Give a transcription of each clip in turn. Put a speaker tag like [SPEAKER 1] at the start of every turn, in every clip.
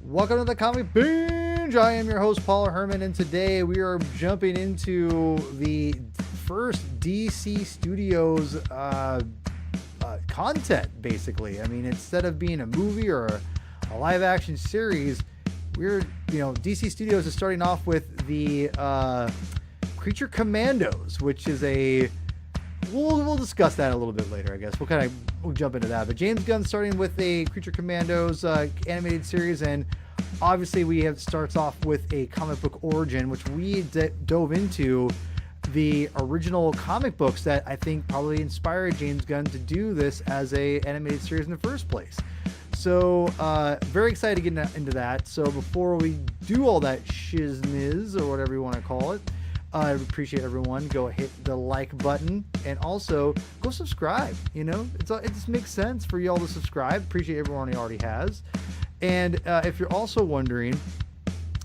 [SPEAKER 1] Welcome to the Comic Binge. I am your host, Paul Herman, and today we are jumping into the first DC Studios content, basically. I mean, instead of being a movie or a live action series, DC Studios is starting off with the Creature Commandos, which is we'll discuss that a little bit later, I guess. We'll jump into that. But James Gunn starting with a Creature Commandos animated series, and obviously starts off with a comic book origin, which we dove into the original comic books that I think probably inspired James Gunn to do this as a animated series in the first place. So very excited to get into that. So before we do all that shizniz, or whatever you want to call it, I appreciate everyone. Go hit the like button and also go subscribe. It just makes sense for y'all to subscribe. Appreciate everyone who already has. And if you're also wondering,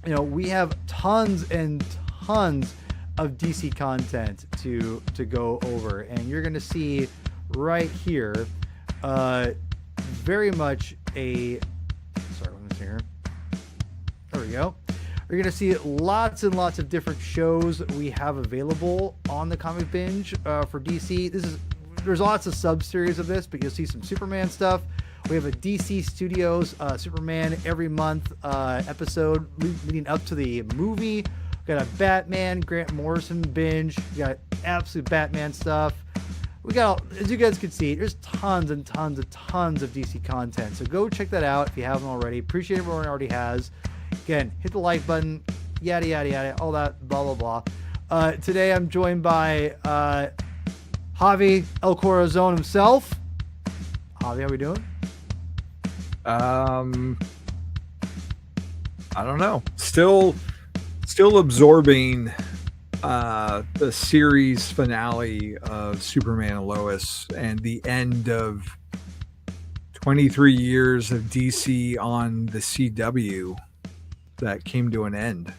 [SPEAKER 1] we have tons and tons of DC content to go over, and you're going to see right here very much a sorry, let me see here. There we go. You're going to see lots and lots of different shows that we have available on the Comic Binge for DC. There's lots of sub-series of this, but you'll see some Superman stuff. We have a DC Studios Superman every month episode leading up to the movie. We got a Batman, Grant Morrison binge. We got absolute Batman stuff. We got, as you guys can see, there's tons and tons and tons of DC content. So go check that out if you haven't already. Appreciate everyone who already has. Again, hit the like button, yada, yada, yada, all that, blah, blah, blah. Today I'm joined by Javi El Corazon himself. Javi, how we doing?
[SPEAKER 2] I don't know. Still absorbing the series finale of Superman and Lois and the end of 23 years of DC on the CW that came to an end.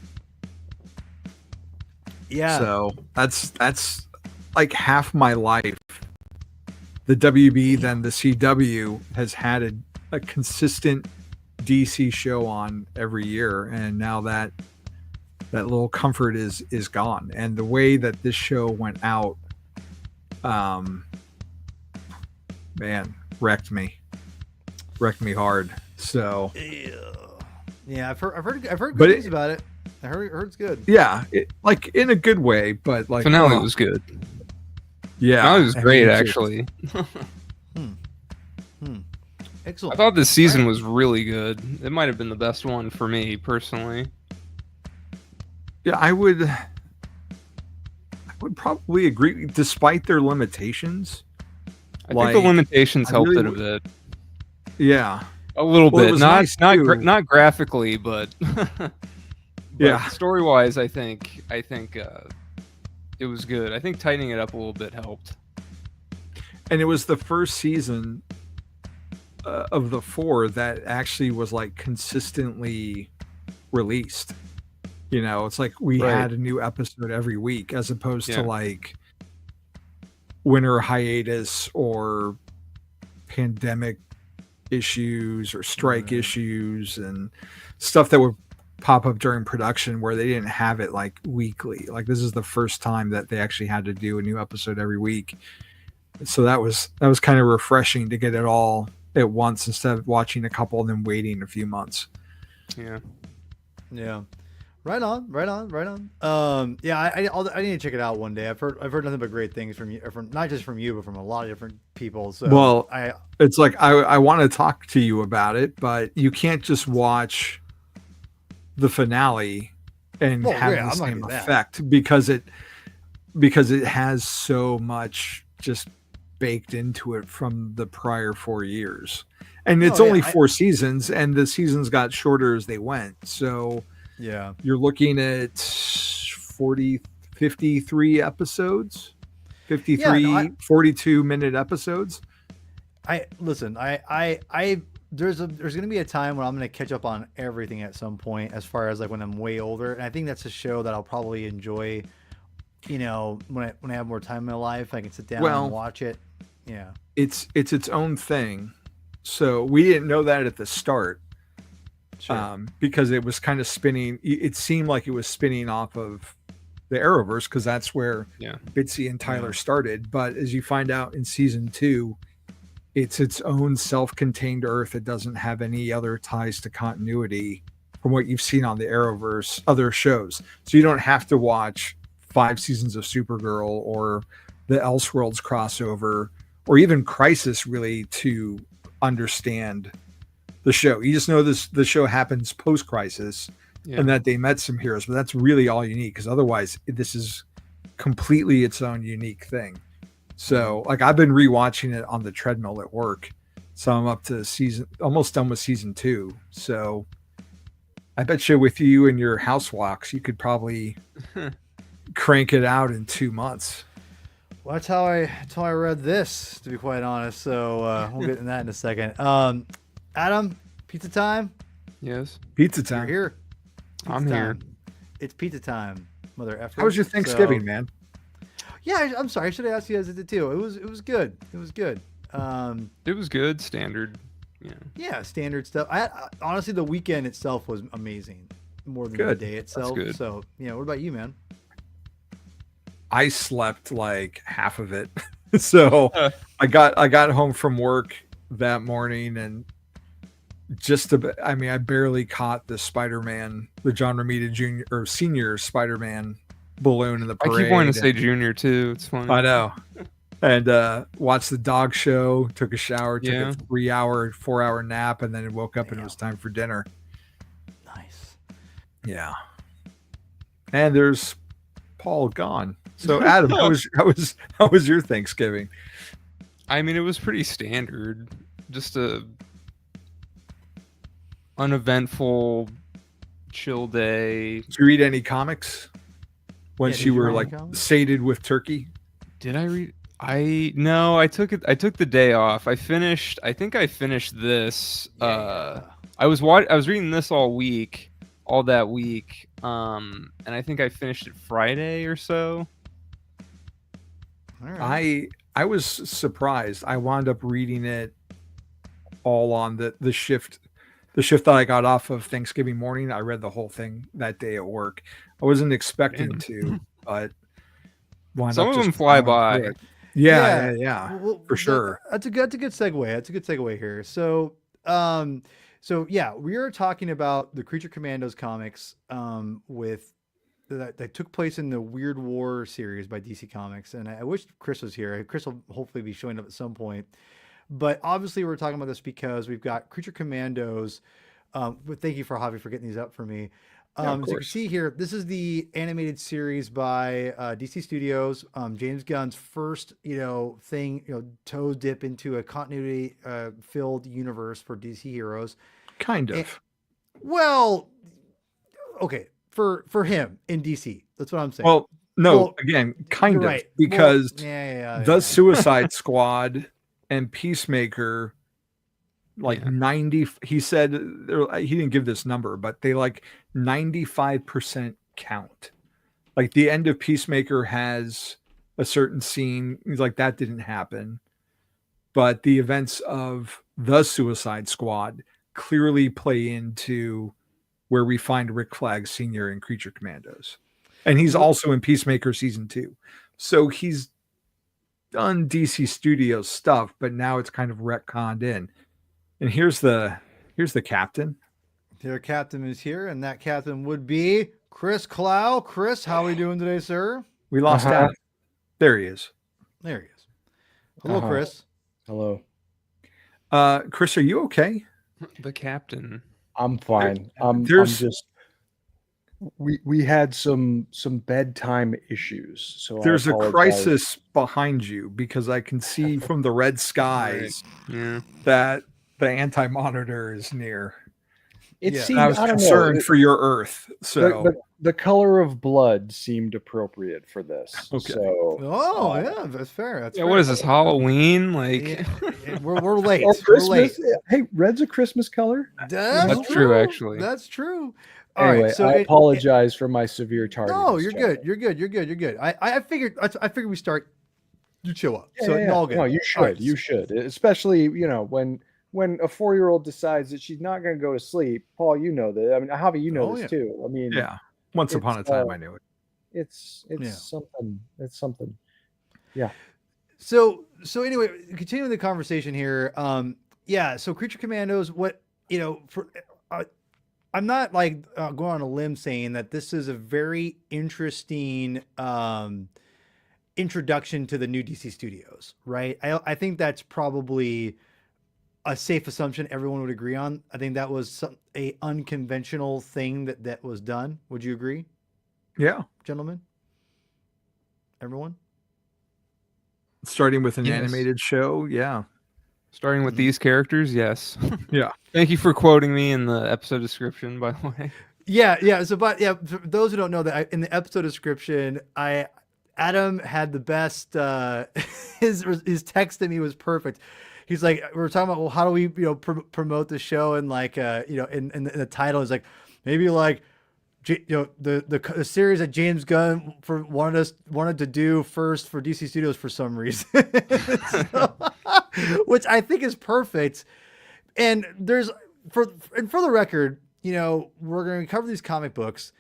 [SPEAKER 1] Yeah.
[SPEAKER 2] So that's like half my life. The WB, then the CW has had a consistent DC show on every year, and now that little comfort is gone. And the way that this show went out, man, wrecked me hard. So
[SPEAKER 1] yeah, I've heard good things about it. I heard it's good.
[SPEAKER 2] Yeah, like in a good way, but like
[SPEAKER 3] finale was good.
[SPEAKER 2] Yeah,
[SPEAKER 3] finale was great, actually.
[SPEAKER 1] Excellent.
[SPEAKER 3] I thought this season was really good. It might have been the best one for me personally.
[SPEAKER 2] Yeah, I would probably agree, despite their limitations.
[SPEAKER 3] I think the limitations helped it a bit.
[SPEAKER 2] Yeah,
[SPEAKER 3] a little bit. Not graphically, but
[SPEAKER 2] yeah,
[SPEAKER 3] story wise, I think it was good. I think tightening it up a little bit helped.
[SPEAKER 2] And it was the first season of the 4 that actually was like consistently released. It's like we had a new episode every week, as opposed to like winter hiatus or pandemic issues or strike issues and stuff that would pop up during production where they didn't have it like weekly. Like this is the first time that they actually had to do a new episode every week. So that was kind of refreshing to get it all at once instead of watching a couple and then waiting a few months.
[SPEAKER 3] Yeah.
[SPEAKER 1] Right on. Yeah, I need to check it out one day. I've heard nothing but great things from you, from not just from you, but from a lot of different people. So
[SPEAKER 2] it's like I want to talk to you about it, but you can't just watch the finale and have the same effect because it has so much just baked into it from the prior 4 yeroyears, and it's only 4 seasons, and the seasons got shorter as they went. So
[SPEAKER 1] yeah,
[SPEAKER 2] you're looking at 53 episodes, 42-minute episodes.
[SPEAKER 1] There's going to be a time when I'm going to catch up on everything at some point, as far as like when I'm way older, and I think that's a show that I'll probably enjoy. When I have more time in my life, I can sit down and watch it. Yeah,
[SPEAKER 2] it's its own thing. So we didn't know that at the start.
[SPEAKER 1] Sure.
[SPEAKER 2] because it was kind of spinning. It seemed like it was spinning off of the Arrowverse because that's where
[SPEAKER 3] Yeah.
[SPEAKER 2] Bitsy and Tyler
[SPEAKER 1] Yeah.
[SPEAKER 2] started. But as you find out in season 2, it's its own self-contained Earth. It doesn't have any other ties to continuity from what you've seen on the Arrowverse other shows. So you don't have to watch 5 seasons of Supergirl or the Elseworlds crossover or even Crisis really to understand the show. You just know the show happens post-Crisis and that they met some heroes, but that's really all you need because otherwise this is completely its own unique thing. So like I've been rewatching it on the treadmill at work. So I'm up to almost done with season 2. So I bet you with you and your house walks, you could probably crank it out in 2 months.
[SPEAKER 1] Well, that's how I read this, to be quite honest. So we'll get into that in a second. Adam, pizza time.
[SPEAKER 3] Yes.
[SPEAKER 2] Pizza
[SPEAKER 1] You're
[SPEAKER 2] time.
[SPEAKER 1] here. Pizza
[SPEAKER 3] I'm here.
[SPEAKER 1] time. It's pizza time, mother effer.
[SPEAKER 2] How was your Thanksgiving,
[SPEAKER 1] So-
[SPEAKER 2] man?
[SPEAKER 1] Yeah, I'm sorry. I should have asked you guys it too. It was good. It was good.
[SPEAKER 3] It was good, standard. Yeah.
[SPEAKER 1] Yeah, standard stuff. Honestly, the weekend itself was amazing, more than
[SPEAKER 2] Good.
[SPEAKER 1] the day itself.
[SPEAKER 3] good.
[SPEAKER 1] So, what about you, man?
[SPEAKER 2] I slept like half of it. So I got home from work that morning and I barely caught the Spider-Man, the John Romita Jr. or Senior Spider-Man balloon in the
[SPEAKER 3] I
[SPEAKER 2] parade.
[SPEAKER 3] keep wanting to say junior too. It's funny.
[SPEAKER 2] I know. And watched the dog show, took a shower, took
[SPEAKER 3] Yeah.
[SPEAKER 2] a 4-hour nap, and then woke up and it was time for dinner.
[SPEAKER 1] Nice.
[SPEAKER 2] Yeah. And there's Paul gone. So Adam, how was your Thanksgiving?
[SPEAKER 3] I mean, it was pretty standard. Just a uneventful, chill day.
[SPEAKER 2] Did you read any comics once
[SPEAKER 1] did
[SPEAKER 2] you
[SPEAKER 1] you
[SPEAKER 2] were
[SPEAKER 1] read
[SPEAKER 2] like
[SPEAKER 1] any comics?
[SPEAKER 2] sated with turkey?
[SPEAKER 3] Did I read? No, I took the day off. I think I finished this.
[SPEAKER 1] Yeah.
[SPEAKER 3] I was reading this all that week. And I think I finished it Friday or so.
[SPEAKER 1] All right.
[SPEAKER 2] I was surprised. I wound up reading it all on the shift. The shift that I got off of Thanksgiving morning, I read the whole thing that day at work. I wasn't expecting
[SPEAKER 3] Damn.
[SPEAKER 2] to, but wound
[SPEAKER 3] Some
[SPEAKER 2] up
[SPEAKER 3] of them
[SPEAKER 2] just
[SPEAKER 3] fly
[SPEAKER 2] plowing through
[SPEAKER 3] by.
[SPEAKER 2] it. Yeah,
[SPEAKER 1] Well,
[SPEAKER 2] for sure.
[SPEAKER 1] That's a good segue. That's a good segue here. So, we are talking about the Creature Commandos comics, that took place in the Weird War series by DC Comics, and I wish Chris was here. Chris will hopefully be showing up at some point. But obviously, we're talking about this because we've got Creature Commandos. But thank you for Javi for getting these up for me.
[SPEAKER 2] Yeah, of
[SPEAKER 1] As you can
[SPEAKER 2] course.
[SPEAKER 1] see here, this is the animated series by DC Studios. James Gunn's first, toe dip into a continuity filled universe for DC heroes.
[SPEAKER 2] Kind of.
[SPEAKER 1] And- Well, okay, for him in DC, that's what I'm saying.
[SPEAKER 2] Well, no,
[SPEAKER 1] Well,
[SPEAKER 2] again, kind
[SPEAKER 1] You're
[SPEAKER 2] of,
[SPEAKER 1] right.
[SPEAKER 2] because
[SPEAKER 1] Well, yeah,
[SPEAKER 2] the Suicide Squad and Peacemaker, like
[SPEAKER 3] Yeah.
[SPEAKER 2] 90, he said, he didn't give this number, but they like 95% count. Like the end of Peacemaker has a certain scene. He's like, that didn't happen. But the events of the Suicide Squad clearly play into where we find Rick Flag Sr. in Creature Commandos. And he's also in Peacemaker season 2. So he's done DC Studios stuff, but now it's kind of retconned in. And here's the captain.
[SPEAKER 1] Their captain is here, and that captain would be Chris Clow. Chris, how are we doing today, sir?
[SPEAKER 2] We lost
[SPEAKER 4] Uh-huh.
[SPEAKER 2] Adam. There he is.
[SPEAKER 1] There he is. Hello,
[SPEAKER 4] Uh-huh.
[SPEAKER 1] Chris.
[SPEAKER 4] Hello.
[SPEAKER 2] Chris, are you okay?
[SPEAKER 3] The captain.
[SPEAKER 4] I'm fine. I'm
[SPEAKER 2] there's-
[SPEAKER 4] just we had some bedtime issues. So
[SPEAKER 2] There's
[SPEAKER 4] I
[SPEAKER 2] a
[SPEAKER 4] apologize.
[SPEAKER 2] crisis behind you because I can see from the red skies
[SPEAKER 3] Yeah.
[SPEAKER 2] that the anti-monitor is near.
[SPEAKER 4] It
[SPEAKER 1] Yeah.
[SPEAKER 4] seemed
[SPEAKER 2] I was
[SPEAKER 4] I don't
[SPEAKER 2] concerned
[SPEAKER 4] know.
[SPEAKER 2] for your Earth. So
[SPEAKER 4] The color of blood seemed appropriate for this.
[SPEAKER 2] Okay.
[SPEAKER 4] So
[SPEAKER 1] Oh, yeah, that's fair. That's
[SPEAKER 3] Yeah.
[SPEAKER 1] fair.
[SPEAKER 3] What is this? Halloween? Like.
[SPEAKER 1] Yeah, we're late.
[SPEAKER 4] or
[SPEAKER 1] We're late.
[SPEAKER 4] Christmas. Hey, red's a Christmas color.
[SPEAKER 3] That's true, actually.
[SPEAKER 1] That's true. All
[SPEAKER 4] Anyway,
[SPEAKER 1] right, so
[SPEAKER 4] I apologize for my severe tardiness.
[SPEAKER 1] No, you're
[SPEAKER 4] gentlemen.
[SPEAKER 1] good. You're good. I figured we start. You chill up.
[SPEAKER 4] Yeah,
[SPEAKER 1] So
[SPEAKER 4] yeah,
[SPEAKER 1] all good.
[SPEAKER 4] No, you
[SPEAKER 1] All right,
[SPEAKER 4] should. You should, especially when when a 4-year-old decides that she's not going to go to sleep, Paul, you know that. I mean, Javi, you know
[SPEAKER 1] Oh,
[SPEAKER 4] this
[SPEAKER 1] yeah.
[SPEAKER 4] too. I mean,
[SPEAKER 2] Yeah. Once upon a time, I knew it.
[SPEAKER 4] it's
[SPEAKER 1] Yeah.
[SPEAKER 4] something. It's something. Yeah.
[SPEAKER 1] So anyway, continuing the conversation here. Yeah. So Creature Commandos. What for? I'm not like going on a limb saying that this is a very interesting introduction to the new DC studios, right? I think that's probably a safe assumption everyone would agree on. I think that was a unconventional thing that was done. Would you agree,
[SPEAKER 2] Yeah.
[SPEAKER 1] gentlemen? Everyone?
[SPEAKER 2] Starting with an
[SPEAKER 3] Yes.
[SPEAKER 2] animated show. Yeah.
[SPEAKER 3] Starting with these characters, yes.
[SPEAKER 2] Yeah.
[SPEAKER 3] Thank you for quoting me in the episode description, by the way.
[SPEAKER 1] Yeah. So, but yeah, for those who don't know that in the episode description, Adam had the best. His text to me was perfect. He's like, we were talking about, well, how do we promote the show, and like in the title is like maybe like the series that James Gunn wanted to do first for DC Studios for some reason, so, which I think is perfect. And for the record, we're going to cover these comic books,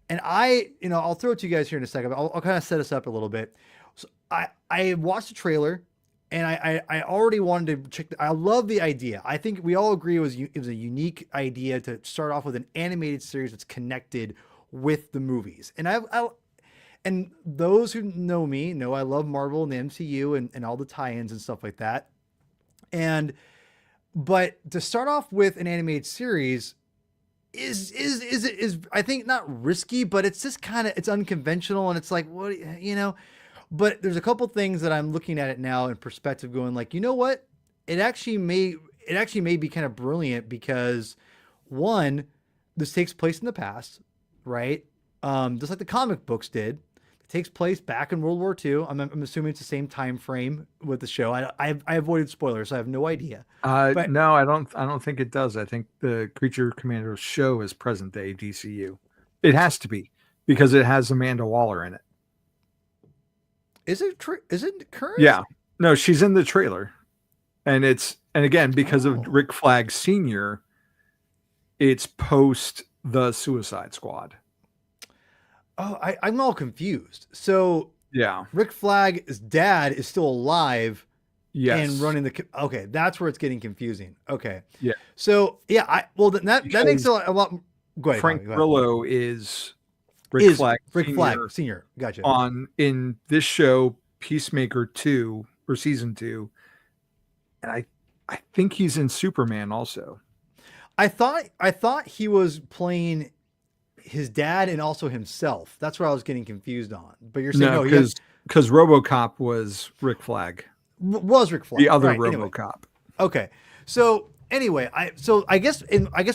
[SPEAKER 1] and I'll throw it to you guys here in a second, but I'll kind of set us up a little bit. So I watched the trailer, and I already wanted to check. I love the idea. I think we all agree it was a unique idea to start off with an animated series that's connected with the movies. And and those who know me know I love Marvel and the MCU and all the tie-ins and stuff like that. But to start off with an animated series is I think not risky, but it's just it's unconventional, and it's like, what, but there's a couple things that I'm looking at it now in perspective going like, you know what? It actually may be kind of brilliant because one, this takes place in the past, right? Just like the comic books did. It takes place back in World War II. I'm assuming it's the same time frame with the show. I avoided spoilers, so I have no idea. But
[SPEAKER 2] No, I don't think it does. I think the Creature Commandos show is present day DCU. It has to be because it has Amanda Waller in it.
[SPEAKER 1] is it current?
[SPEAKER 2] Yeah. No, she's in the trailer. And again, because of Rick Flag Sr., it's post the Suicide Squad.
[SPEAKER 1] Oh, I'm all confused. So
[SPEAKER 2] Yeah.
[SPEAKER 1] Rick Flag's dad is still alive.
[SPEAKER 2] Yes.
[SPEAKER 1] And running okay, that's where it's getting confusing. Okay.
[SPEAKER 2] Yeah.
[SPEAKER 1] So yeah, that makes a lot. Go ahead.
[SPEAKER 2] Frank
[SPEAKER 1] go ahead.
[SPEAKER 2] Grillo is Rick Flag
[SPEAKER 1] Senior. Gotcha.
[SPEAKER 2] In this show, Peacemaker 2 or season 2, and I think he's in Superman also.
[SPEAKER 1] I thought he was playing his dad and also himself. That's where I was getting confused on. But you're saying no,
[SPEAKER 2] because RoboCop was Rick Flag.
[SPEAKER 1] Was Rick Flag
[SPEAKER 2] The other
[SPEAKER 1] right,
[SPEAKER 2] RoboCop.
[SPEAKER 1] Anyway. Okay. So anyway, I guess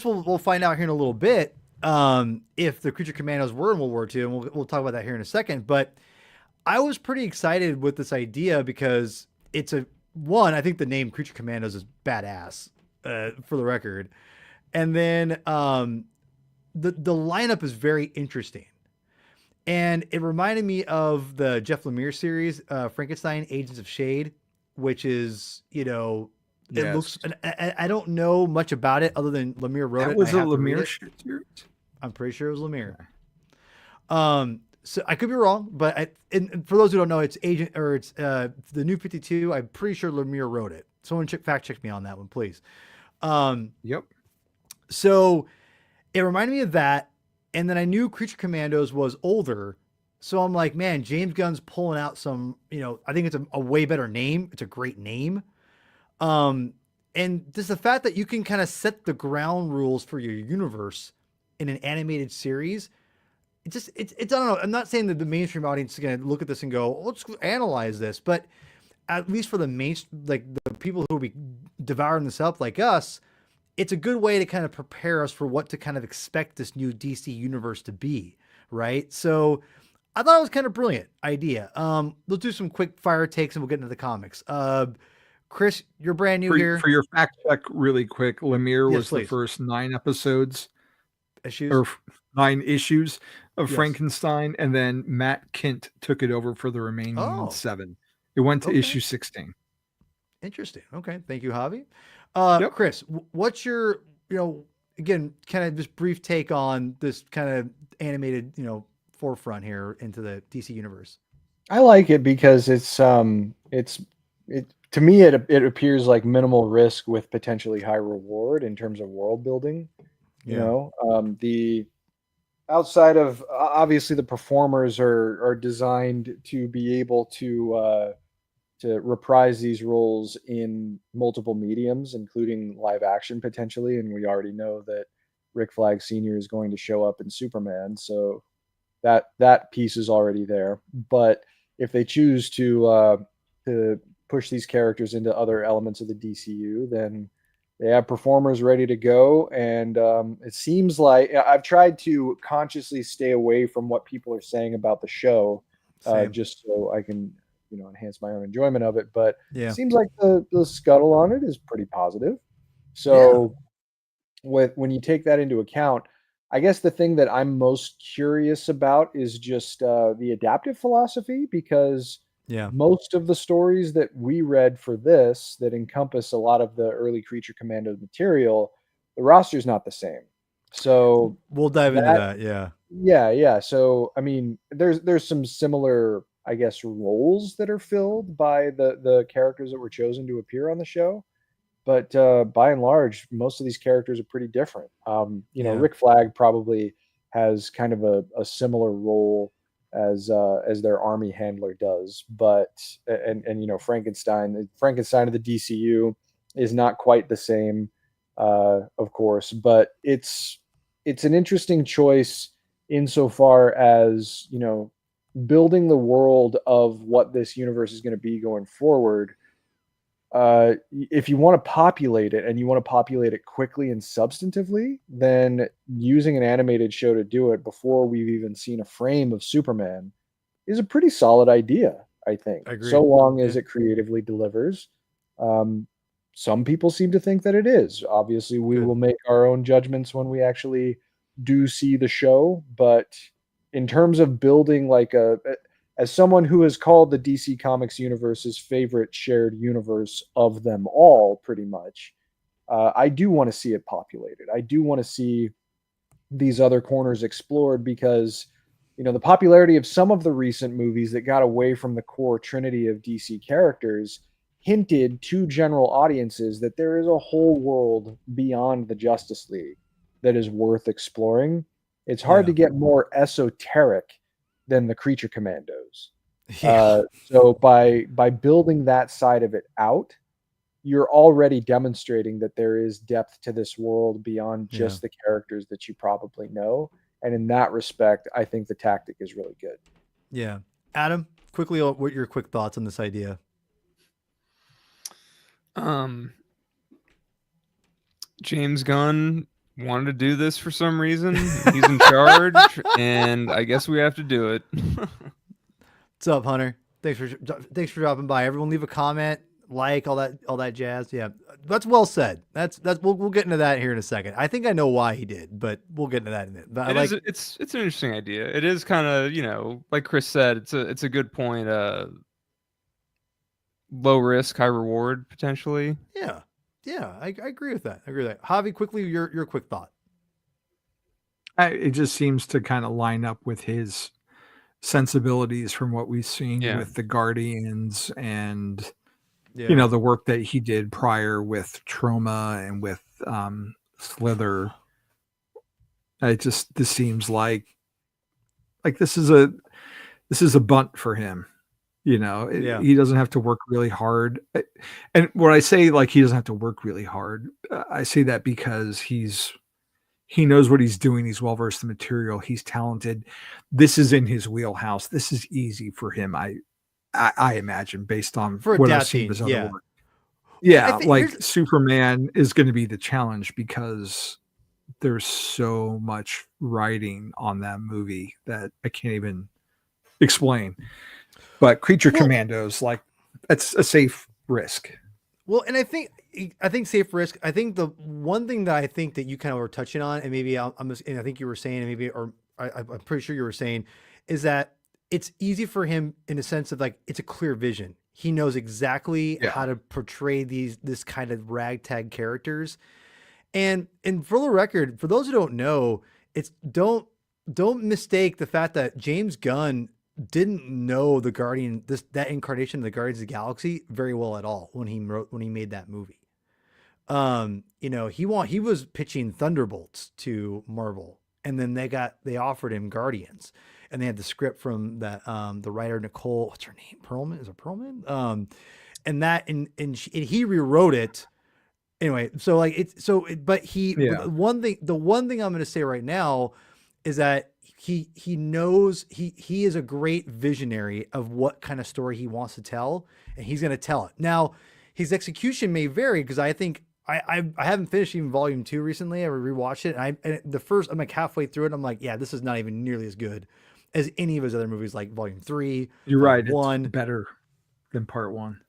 [SPEAKER 1] we'll find out here in a little bit if the Creature Commandos were in World War II, and we'll talk about that here in a second. But I was pretty excited with this idea because I think the name Creature Commandos is badass, for the record. And then the lineup is very interesting. And it reminded me of the Jeff Lemire series, Frankenstein, Agents of S.H.I.E.L.D., which is, it looks, I don't know much about it other than Lemire wrote it.
[SPEAKER 2] That was a Lemire series?
[SPEAKER 1] I'm pretty sure it was Lemire. So I could be wrong, but and for those who don't know, it's the New 52. I'm pretty sure Lemire wrote it. Someone fact check me on that one, please.
[SPEAKER 2] Yep.
[SPEAKER 1] So it reminded me of that. And then I knew Creature Commandos was older. So I'm like, man, James Gunn's pulling out some, I think it's a way better name. It's a great name. And just the fact that you can kind of set the ground rules for your universe in an animated series, it's I don't know. I'm not saying that the mainstream audience is going to look at this and go, let's analyze this, but at least for the the people who will be devouring this up like us, it's a good way to kind of prepare us for what to kind of expect this new DC universe to be, right? So I thought it was kind of brilliant idea. Let's do some quick fire takes and we'll get into the comics. Chris, you're brand new here.
[SPEAKER 2] For your fact check really quick, Lemire was
[SPEAKER 1] please.
[SPEAKER 2] the first 9 episodes.
[SPEAKER 1] Issues?
[SPEAKER 2] Or 9 issues of
[SPEAKER 1] Yes.
[SPEAKER 2] Frankenstein, and then Matt Kint took it over for the remaining 7. It went to issue 16.
[SPEAKER 1] Interesting. Okay. Thank you, Javi.
[SPEAKER 3] Yep.
[SPEAKER 1] Chris, what's your, again, kind of just brief take on this kind of animated, forefront here into the DC universe?
[SPEAKER 4] I like it because it to me it appears like minimal risk with potentially high reward in terms of world building.
[SPEAKER 1] Yeah.
[SPEAKER 4] The outside of obviously the performers are designed to be able to reprise these roles in multiple mediums, including live action potentially, and we already know that Rick Flag Sr. is going to show up in Superman, so that piece is already there. But if they choose to push these characters into other elements of the DCU, then they have performers ready to go. And it seems like I've tried to consciously stay away from what people are saying about the show,
[SPEAKER 1] Same.
[SPEAKER 4] just so I can enhance my own enjoyment of it. But
[SPEAKER 1] Yeah.
[SPEAKER 4] it seems like the scuttle on it is pretty positive.
[SPEAKER 1] Yeah.
[SPEAKER 4] So when you take that into account, I guess the thing that I'm most curious about is just the adaptive philosophy, because
[SPEAKER 1] Yeah.
[SPEAKER 4] most of the stories that we read for this that encompass a lot of the early Creature Commandos material, the roster's not the same. So
[SPEAKER 1] We'll dive into
[SPEAKER 4] that,
[SPEAKER 1] that. Yeah.
[SPEAKER 4] yeah. So I mean, there's some similar, I guess, roles that are filled by the characters that were chosen to appear on the show. But by and large, most of these characters are pretty different.
[SPEAKER 1] Yeah.
[SPEAKER 4] Rick Flag probably has kind of a similar role as their army handler does, but Frankenstein of the DCU is not quite the same, of course, but it's an interesting choice insofar as building the world of what this universe is going to be going forward. If you want to populate it and you want to populate it quickly and substantively, then using an animated show to do it before we've even seen a frame of Superman is a pretty solid idea, I think.
[SPEAKER 1] Agreed.
[SPEAKER 4] So long as
[SPEAKER 1] Yeah.
[SPEAKER 4] it creatively delivers. Some people seem to think that it is. Obviously, we
[SPEAKER 1] Good.
[SPEAKER 4] will make our own judgments when we actually do see the show. But in terms of building as someone who has called the DC Comics universe's favorite shared universe of them all, pretty much, I do want to see it populated. I do want to see these other corners explored because, the popularity of some of the recent movies that got away from the core trinity of DC characters hinted to general audiences that there is a whole world beyond the Justice League that is worth exploring. It's hard
[SPEAKER 1] Yeah.
[SPEAKER 4] to get more esoteric than the Creature Commandos.
[SPEAKER 1] Yeah.
[SPEAKER 4] So by building that side of it out, you're already demonstrating that there is depth to this world beyond just the characters that you probably know. And in that respect, I think the tactic is really good.
[SPEAKER 1] Yeah. Adam, quickly, what are your quick thoughts on this idea?
[SPEAKER 3] James Gunn wanted to do this for some reason. He's in charge, and I guess we have to do it.
[SPEAKER 1] What's up, Hunter? Thanks for dropping by. Everyone, leave a comment, like all that jazz. Yeah, that's well said. That's we'll get into that here in a second. I think I know why he did, but we'll get into that in a minute. But
[SPEAKER 3] It's an interesting idea. It is kind of, like Chris said, it's a good point. Low risk, high reward potentially.
[SPEAKER 1] Yeah, I agree with that. Javi, quickly, your quick thought.
[SPEAKER 2] It just seems to kind of line up with his sensibilities from what we've seen with the Guardians and the work that he did prior with Trauma and with Slither. This seems like this is a bunt for him. He doesn't have to work really hard. And when I say he doesn't have to work really hard, I say that because he knows what he's doing. He's well versed in the material. He's talented. This is in his wheelhouse. This is easy for him. I imagine, based on what I've seen of his other work. Yeah, Superman is going to be the challenge because there's so much writing on that movie that I can't even explain. But Creature Commandos, that's a safe risk.
[SPEAKER 1] Well, and I think safe risk. I think the one thing that I think that you kind of were touching on, and maybe and I think you were saying, and maybe, or I'm pretty sure you were saying, is that it's easy for him in a sense of it's a clear vision. He knows exactly
[SPEAKER 2] Yeah.
[SPEAKER 1] how to portray this kind of ragtag characters. And for the record, for those who don't know, it's don't mistake the fact that James Gunn didn't know that incarnation of the Guardians of the Galaxy very well at all when he made that movie. He was pitching Thunderbolts to Marvel, and then they offered him Guardians, and they had the script from the writer Nicole, what's her name? Perlman? Is it Perlman? And he rewrote it. Anyway, but the one thing I'm going to say right now is that he knows he is a great visionary of what kind of story he wants to tell, and he's going to tell it. Now, his execution may vary, because I think I haven't finished even volume 2 recently. I rewatched it, and I'm like halfway through it. And I'm like, yeah, this is not even nearly as good as any of his other movies, like volume 3.
[SPEAKER 2] You're right.
[SPEAKER 1] One
[SPEAKER 2] it's better than part 1.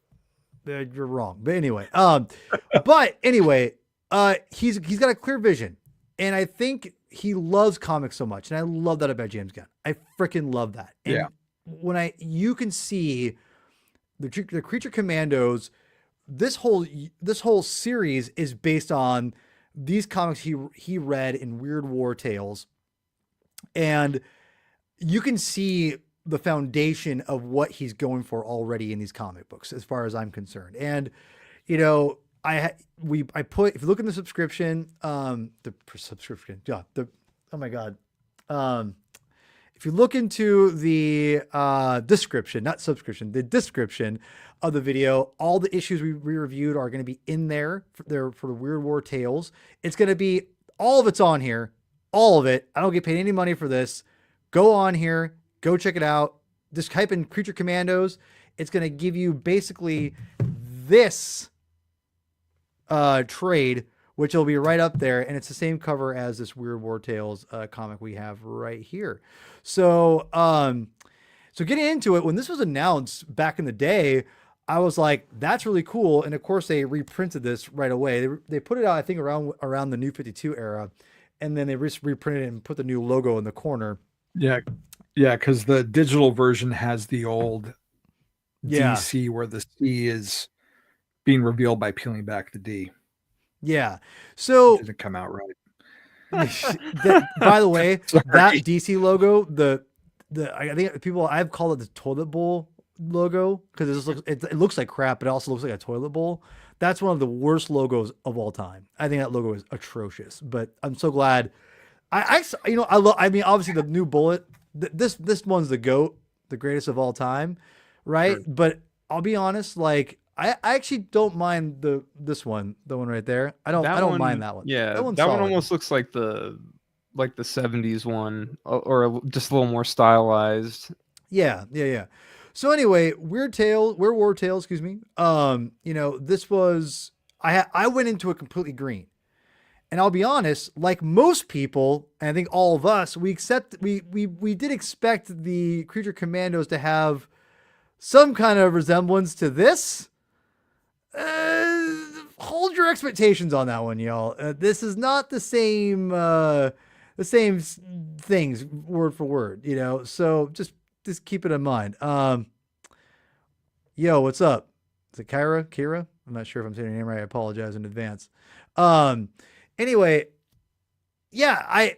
[SPEAKER 1] You're wrong, but anyway, he's got a clear vision, and I think he loves comics so much, and I love that about James Gunn. I freaking love that. And when you can see the Creature Commandos, this whole series is based on these comics he read in Weird War Tales, and you can see the foundation of what he's going for already in these comic books, as far as I'm concerned. And, if you look in the subscription, if you look into the description of the video, all the issues we reviewed are going to be in there for the Weird War Tales. It's going to be, all of it's on here, all of it. I don't get paid any money for this. Go on here, go check it out. Just type in Creature Commandos. It's going to give you basically this trade, which will be right up there. And it's the same cover as this Weird War Tales comic we have right here. So getting into it, when this was announced back in the day, I was like, that's really cool. And of course they reprinted this right away. They put it out, I think around the New 52 era. And then they reprinted it and put the new logo in the corner.
[SPEAKER 2] Yeah, because the digital version has the old DC where the C is being revealed by peeling back the D.
[SPEAKER 1] Yeah, so
[SPEAKER 2] it didn't come out right.
[SPEAKER 1] By the way, that DC logo, I think I've called it the toilet bowl logo, because it looks like crap, but it also looks like a toilet bowl. That's one of the worst logos of all time. I think that logo is atrocious, but I'm so glad. Obviously the new Bullet, this one's the GOAT, the greatest of all time, right? Sure. But I'll be honest, like I actually don't mind this one, the one right there. I don't mind that one.
[SPEAKER 3] Yeah, that one almost looks like the 70s one, or just a little more stylized.
[SPEAKER 1] Yeah. So anyway, Weird War Tales, excuse me. This was, I went into it completely green. And I'll be honest, like most people, and I think all of us, we did expect the Creature Commandos to have some kind of resemblance to this. Hold your expectations on that one, y'all. This is not the same things word for word, so just keep it in mind. Yo, what's up? Is it Kira? I'm not sure if I'm saying your name right. I apologize in advance. Anyway,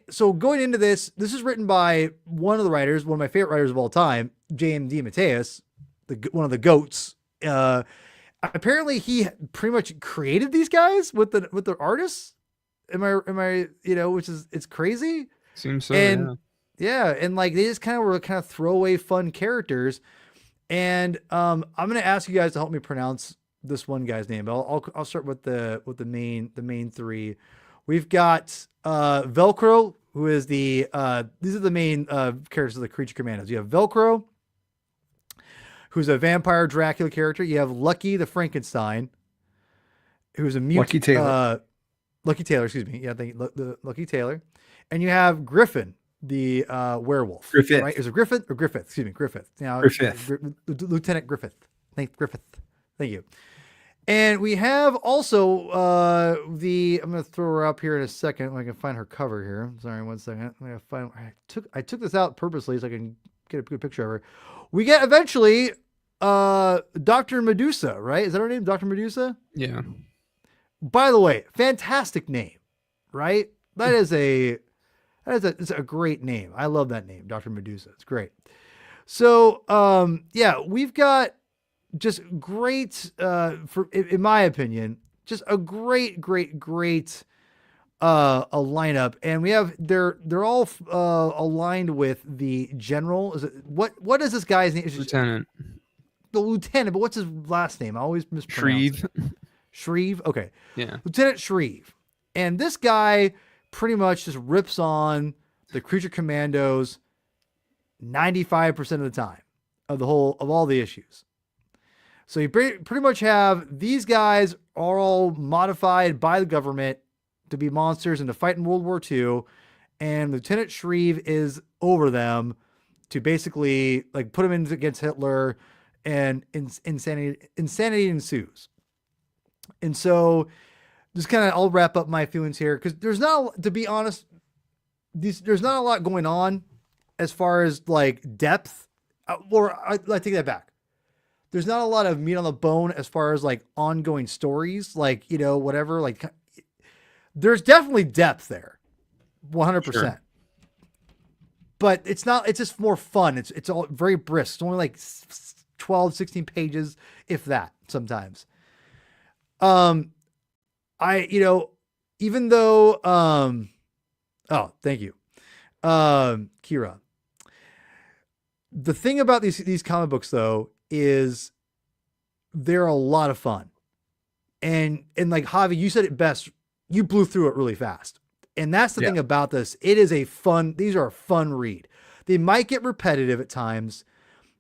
[SPEAKER 1] so going into this is written by one of the writers, one of my favorite writers of all time, James DeMatteis, one of the GOATs. Apparently he pretty much created these guys with the artists. Am I, which is, it's crazy.
[SPEAKER 3] Seems so.
[SPEAKER 1] And and like they just were throwaway fun characters. And I'm gonna ask you guys to help me pronounce this one guy's name. But I'll start with the main three. We've got Velcro, who is these are the main characters of the Creature Commandos. You have Velcro, who's a vampire Dracula character. You have Lucky the Frankenstein, who's a
[SPEAKER 2] Lucky Taylor.
[SPEAKER 1] Lucky Taylor, excuse me. Yeah, the Lucky Taylor. And you have Griffin, the werewolf.
[SPEAKER 2] Griffith.
[SPEAKER 1] Right? Is it Griffith or Griffith? Excuse me, Griffith. Now,
[SPEAKER 2] Griffith.
[SPEAKER 1] Lieutenant Griffith. Griffith. Thank you. And we have also I'm going to throw her up here in a second when I can find her cover here. Sorry, 1 second. I took this out purposely so I can get a good picture of her. We get eventually Dr. Medusa, right? Is that her name? Dr. Medusa?
[SPEAKER 3] Yeah.
[SPEAKER 1] By the way, fantastic name, right? It's a great name. I love that name, Dr. Medusa. It's great. So, yeah, we've got just great, in my opinion, just a great a lineup, and we have they're all aligned with the general. Is it what is this guy's name?
[SPEAKER 3] Lieutenant.
[SPEAKER 1] The lieutenant, but what's his last name? I always mispronounce it. Shreve. Okay.
[SPEAKER 3] Yeah.
[SPEAKER 1] Lieutenant Shreve. And this guy pretty much just rips on the Creature Commandos 95% of the time of all the issues. So you pretty much have these guys are all modified by the government to be monsters and to fight in World War II. And Lieutenant Shreve is over them to basically like put them in against Hitler, and insanity ensues. And so just kind of, I'll wrap up my feelings here because there's not, to be honest, there's not a lot going on as far as like depth, or I take that back. There's not a lot of meat on the bone as far as like ongoing stories, like, you know, whatever, like there's definitely depth there, 100%. Sure. But it's just more fun. It's all very brisk. It's only like 12, 16 pages, if that sometimes. Even though, oh, thank you. Kira. The thing about these comic books though, is they're a lot of fun. And like Javi, you said it best, you blew through it really fast. And that's the thing about this. These are a fun read. They might get repetitive at times,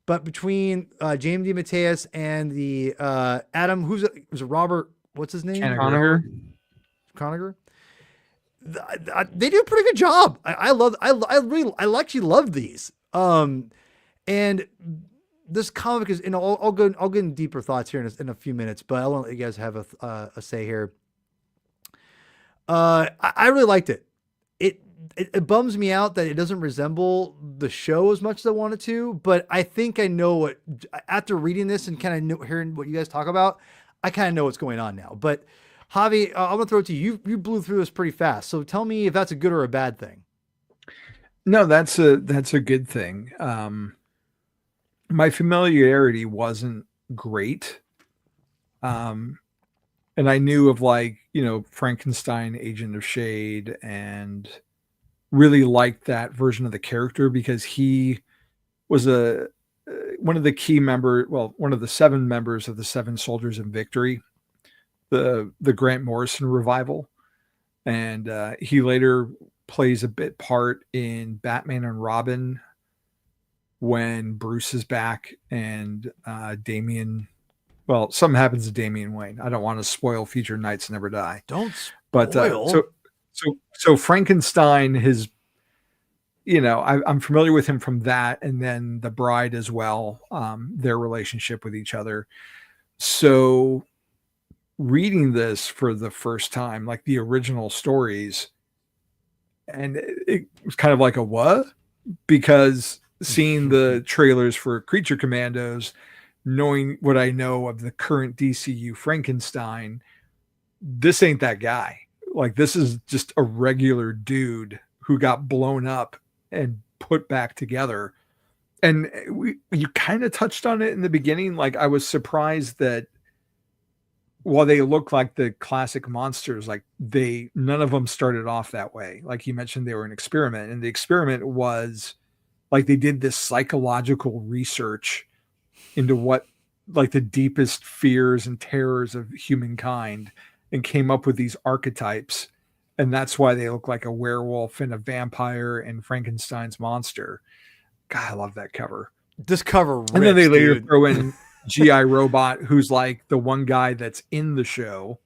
[SPEAKER 1] but between James DeMatteis and the Adam, was it Robert? What's his name? Conagher. They do a pretty good job. I actually love these. And this comic is, I'll go into deeper thoughts here in a few minutes, but I want to let you guys have a say here. I really liked it. It bums me out that it doesn't resemble the show as much as I wanted to, but I think I know what, after reading this and kind of hearing what you guys talk about, I kind of know what's going on now. But Javi, I'm gonna throw it to you. You blew through this pretty fast, so tell me if that's a good or a bad thing.
[SPEAKER 2] No, that's a good thing. My familiarity wasn't great. And I knew of like, you know, Frankenstein, Agent of Shade, and really liked that version of the character because he was one of the key one of the 7 members of the 7 Soldiers in Victory, the Grant Morrison revival. And he later plays a bit part in Batman and Robin when Bruce is back and Damian. Well, something happens to Damian Wayne. I don't want to spoil future Knights Never Die.
[SPEAKER 1] Don't spoil.
[SPEAKER 2] But so Frankenstein, his, you know, I'm familiar with him from that, and then the Bride as well. Their relationship with each other. So reading this for the first time, like the original stories, and it was kind of like a what? Because seeing the trailers for Creature Commandos, knowing what I know of the current DCU Frankenstein, this ain't that guy. Like, this is just a regular dude who got blown up and put back together. And you kind of touched on it in the beginning. Like, I was surprised that while they look like the classic monsters, like none of them started off that way. Like you mentioned, they were an experiment, and the experiment was like they did this psychological research into what like the deepest fears and terrors of humankind, and came up with these archetypes. And that's why they look like a werewolf and a vampire and Frankenstein's monster. God, I love that cover.
[SPEAKER 1] This cover rips,
[SPEAKER 2] and then they later
[SPEAKER 1] dude.
[SPEAKER 2] throw in G.I. Robot, who's like the one guy that's in the show.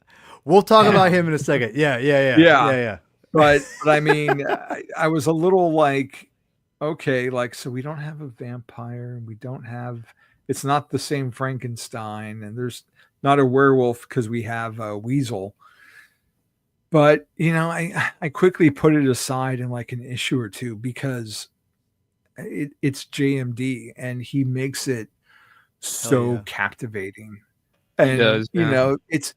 [SPEAKER 1] We'll talk about him in a second. Yeah.
[SPEAKER 2] But I mean, I was a little like, okay, like, so we don't have a vampire, we don't have, it's not the same Frankenstein, and there's not a werewolf because we have a weasel. But, you know, I quickly put it aside in like an issue or two because it's JMD, and he makes it so
[SPEAKER 1] yeah.
[SPEAKER 2] captivating.
[SPEAKER 3] He
[SPEAKER 2] And
[SPEAKER 3] does,
[SPEAKER 2] you
[SPEAKER 3] yeah.
[SPEAKER 2] know, it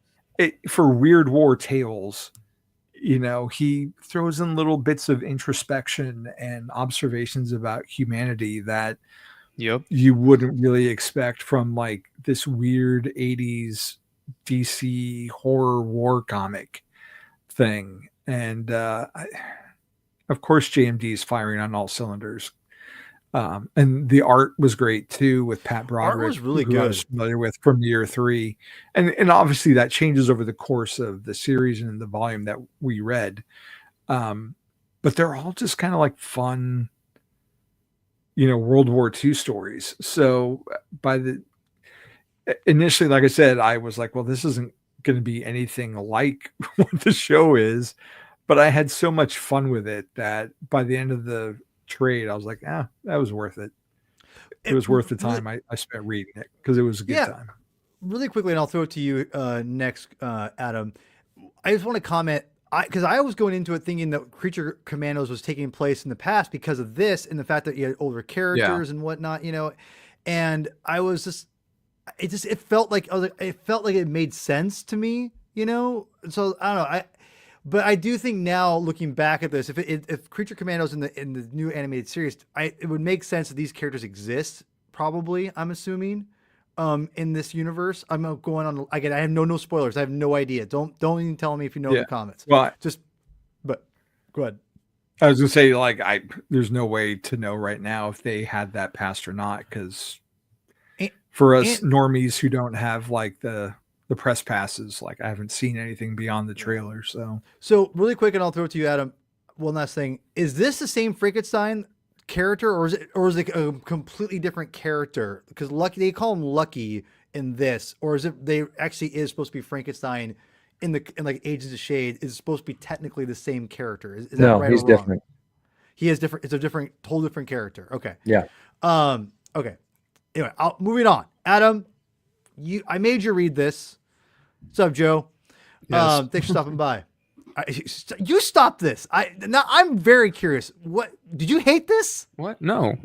[SPEAKER 2] for Weird War tales, you know, he throws in little bits of introspection and observations about humanity that
[SPEAKER 3] Yep.
[SPEAKER 2] you wouldn't really expect from like this weird 80s DC horror war comic thing. And of course, JMD is firing on all cylinders. And the art was great too with Pat Broderick,
[SPEAKER 1] was really
[SPEAKER 2] who I was
[SPEAKER 1] good.
[SPEAKER 2] familiar with from year 3. And obviously that changes over the course of the series and the volume that we read. But they're all just kind of like fun, you know, World War II stories. So initially, like I said, I was like, well, this isn't going to be anything like what the show is. But I had so much fun with it that by the end of the trade, I was like, that was worth it. It was worth the time I spent reading it because it was a good time.
[SPEAKER 1] Really quickly, and I'll throw it to you next, Adam. I just want to comment, because I was going into it thinking that Creature Commandos was taking place in the past because of this and the fact that you had older characters and whatnot, you know. And I was just, it felt like it made sense to me, you know. So I don't know, but I do think now, looking back at this, if Creature Commandos in the new animated series, it would make sense that these characters exist. Probably, I'm assuming, in this universe. I'm going on again. I have no spoilers. I have no idea. Don't even tell me if you know the comments.
[SPEAKER 2] Well,
[SPEAKER 1] but go ahead.
[SPEAKER 2] I was gonna say, like, there's no way to know right now if they had that past or not, because for us normies who don't have like the press passes, like I haven't seen anything beyond the trailer. So
[SPEAKER 1] really quick, and I'll throw it to you, Adam. One last thing: is this the same Frankenstein character, or is it a completely different character? Because Lucky, they call him Lucky in this, or is it they actually is supposed to be Frankenstein in like Agents of Shade? Is supposed to be technically the same character? Is that right?
[SPEAKER 4] He's
[SPEAKER 1] or wrong?
[SPEAKER 4] different.
[SPEAKER 1] He is different. It's a whole different character. Okay.
[SPEAKER 4] Yeah.
[SPEAKER 1] Okay. Anyway, moving on. Adam, I made you read this. What's up, Joe?
[SPEAKER 2] Yes.
[SPEAKER 1] Thanks for stopping by. You stop this. I'm very curious. What did you hate this?
[SPEAKER 3] What? No.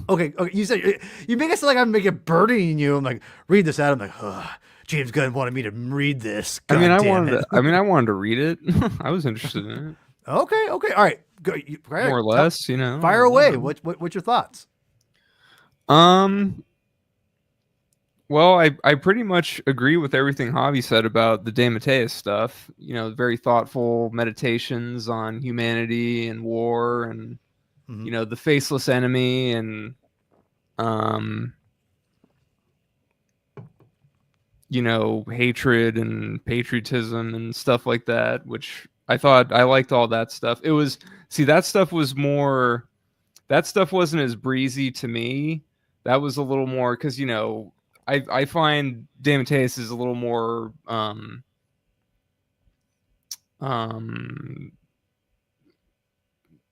[SPEAKER 1] Okay. You said you make it sound like I'm making burdening you. I'm like, read this, Adam. I'm like, James Gunn wanted me to read this. God
[SPEAKER 3] I wanted to read it. I was interested in it.
[SPEAKER 1] Okay. All right. Go.
[SPEAKER 3] More or less, you know.
[SPEAKER 1] Fire away. What's your thoughts?
[SPEAKER 3] Well, I pretty much agree with everything Javi said about the De Matteis stuff. You know, very thoughtful meditations on humanity and war and, you know, the faceless enemy and, you know, hatred and patriotism and stuff like that, which I thought I liked all that stuff. That stuff wasn't as breezy to me. That was a little more, because, you know, I find De Matteis is a little more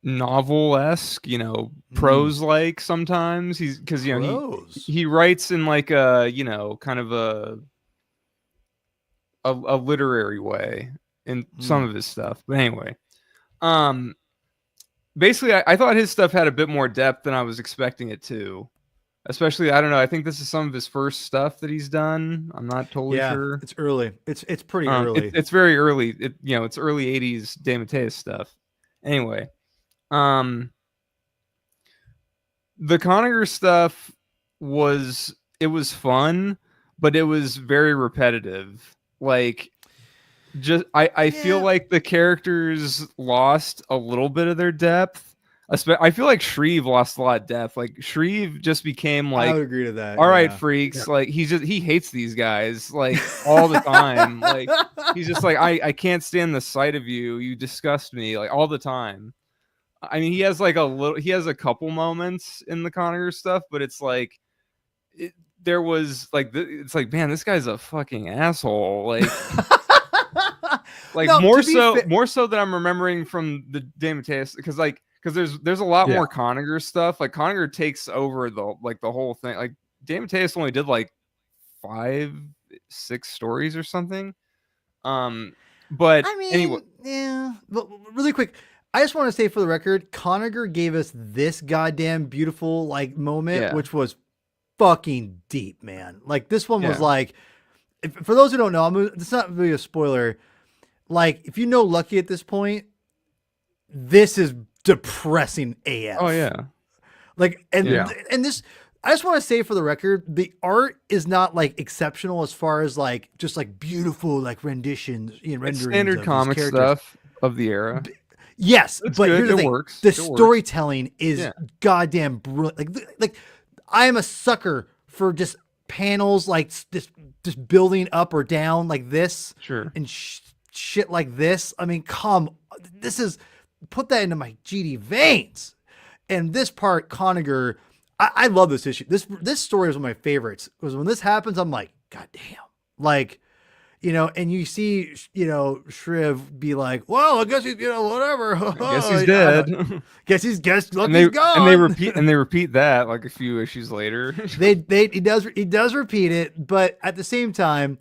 [SPEAKER 3] novel-esque, you know, prose-like sometimes. Because you know he writes in like a, you know, kind of a literary way in some of his stuff. But anyway, basically I thought his stuff had a bit more depth than I was expecting it to. Especially, I don't know. I think this is some of his first stuff that he's done. I'm not totally sure.
[SPEAKER 1] It's early. It's pretty early.
[SPEAKER 3] It's very early. It's early '80s De Matteis stuff. Anyway, the Conager stuff was fun, but it was very repetitive. Like, I feel like the characters lost a little bit of their depth. I feel like Shreve lost a lot of depth. Like Shreve just became like,
[SPEAKER 1] I would agree to that.
[SPEAKER 3] All right, freaks. Yeah. Like he hates these guys like all the time. Like he's just like, I can't stand the sight of you. You disgust me like all the time. I mean, he has a couple moments in the Conager stuff, but it's like, it's like, man, this guy's a fucking asshole. Like, like no, more so than I'm remembering from the De Matteis, because there's a lot more Conager stuff. Like Conager takes over the whole thing. Like De Matteis only did like 5-6 stories or something. But
[SPEAKER 1] I mean,
[SPEAKER 3] anyway,
[SPEAKER 1] yeah. But really quick, I just want to say for the record, Conager gave us this goddamn beautiful like moment, which was fucking deep, man. Like this one was like, for those who don't know, it's not really a spoiler. Like if you know Lucky at this point, this is depressing AF.
[SPEAKER 3] Oh yeah.
[SPEAKER 1] Like, and this, I just want to say for the record, the art is not like exceptional as far as like just like beautiful like renditions, renderings,
[SPEAKER 3] standard comic stuff of the era.
[SPEAKER 1] Yes,
[SPEAKER 3] it's
[SPEAKER 1] but
[SPEAKER 3] good.
[SPEAKER 1] Here's the thing.
[SPEAKER 3] Works.
[SPEAKER 1] The storytelling is goddamn brilliant. Like I am a sucker for just panels like this, just building up or down like this, and shit like this. I mean, put that into my GD veins. And this part, Conager, I love this issue. This story is one of my favorites. Because when this happens, I'm like, God damn. Like, and you see, Shriv be like, well, I guess he's, whatever.
[SPEAKER 3] I guess he's dead.
[SPEAKER 1] He's gone.
[SPEAKER 3] And they repeat that like a few issues later.
[SPEAKER 1] he does repeat it, but at the same time,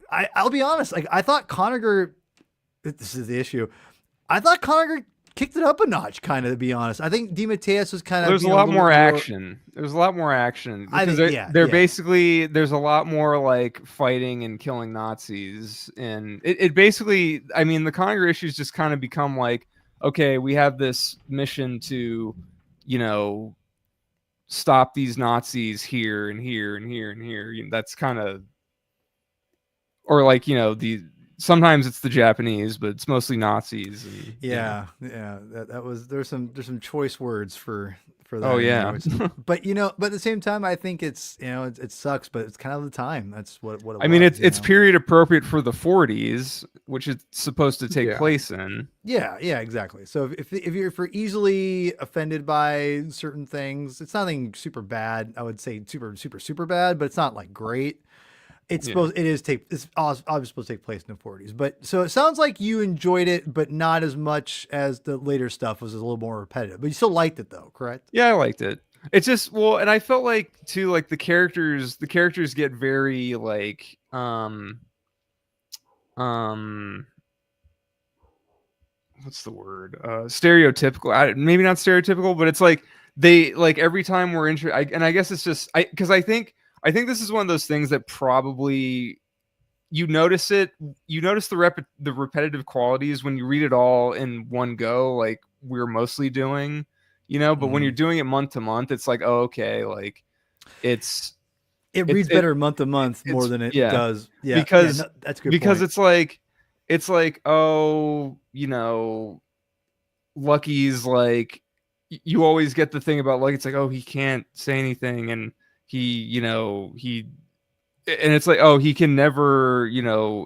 [SPEAKER 1] I'll be honest. Like I thought Conager, this is the issue. I thought Conager kicked it up a notch, kind of, to be honest. I think DeMatteis was kind of.
[SPEAKER 3] There's a lot more action. There's a lot more action. Because they're basically, there's a lot more like fighting and killing Nazis. And it basically, I mean, the Conager issues just kind of become like, okay, we have this mission to, stop these Nazis here and here and here and here. That's kind of, or like, sometimes it's the Japanese, but it's mostly Nazis. And,
[SPEAKER 1] that was, there's some choice words for that.
[SPEAKER 3] Oh yeah.
[SPEAKER 1] But but at the same time, I think it's, it sucks, but it's kind of the time. That's what it
[SPEAKER 3] I mean, it's period appropriate for the 40s, which it's supposed to take place in.
[SPEAKER 1] Yeah, exactly. So if you're easily offended by certain things, it's nothing super bad. I would say super bad, but it's not like great. It's obviously supposed to take place in the 40s, but so it sounds like you enjoyed it, but not as much as the later stuff was a little more repetitive, but you still liked it though, correct?
[SPEAKER 3] Yeah, I liked it. It's just, and I felt like too, like the characters get very like, what's the word? Stereotypical. Maybe not stereotypical, but it's like they, like every time we're and I guess it's just, because I think this is one of those things that probably you notice the repetitive qualities when you read it all in one go, like we're mostly doing, but when you're doing it month to month, it's like, oh, okay. Like it
[SPEAKER 1] reads better month to month more than it does. Yeah.
[SPEAKER 3] Because
[SPEAKER 1] that's good.
[SPEAKER 3] Because it's like, oh, Lucky's like, you always get the thing about Lucky. It's like, oh, he can't say anything. And and it's like, oh, he can never,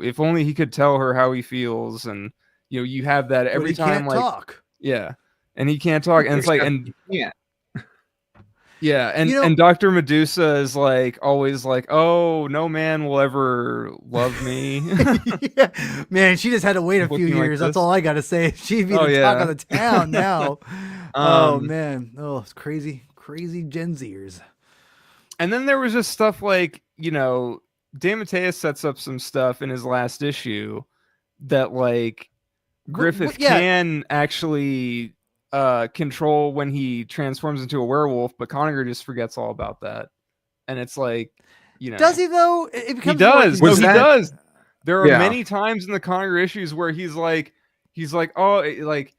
[SPEAKER 3] if only he could tell her how he feels. And, you have that every time,
[SPEAKER 1] like, talk.
[SPEAKER 3] Yeah. And he can't talk. And it's like, and and Dr. Medusa is like, always like, oh, no man will ever love me.
[SPEAKER 1] Man, she just had to wait a few years. That's all I got to say. She'd be the talk of the town now. Oh man. Oh, it's crazy Gen Zers.
[SPEAKER 3] And then there was just stuff like, DeMatteis sets up some stuff in his last issue that like Griffith can actually control when he transforms into a werewolf, but Conager just forgets all about that. And it's like,
[SPEAKER 1] does he though?
[SPEAKER 3] He does. He does. There are many times in the Conager issues where he's like, oh, like,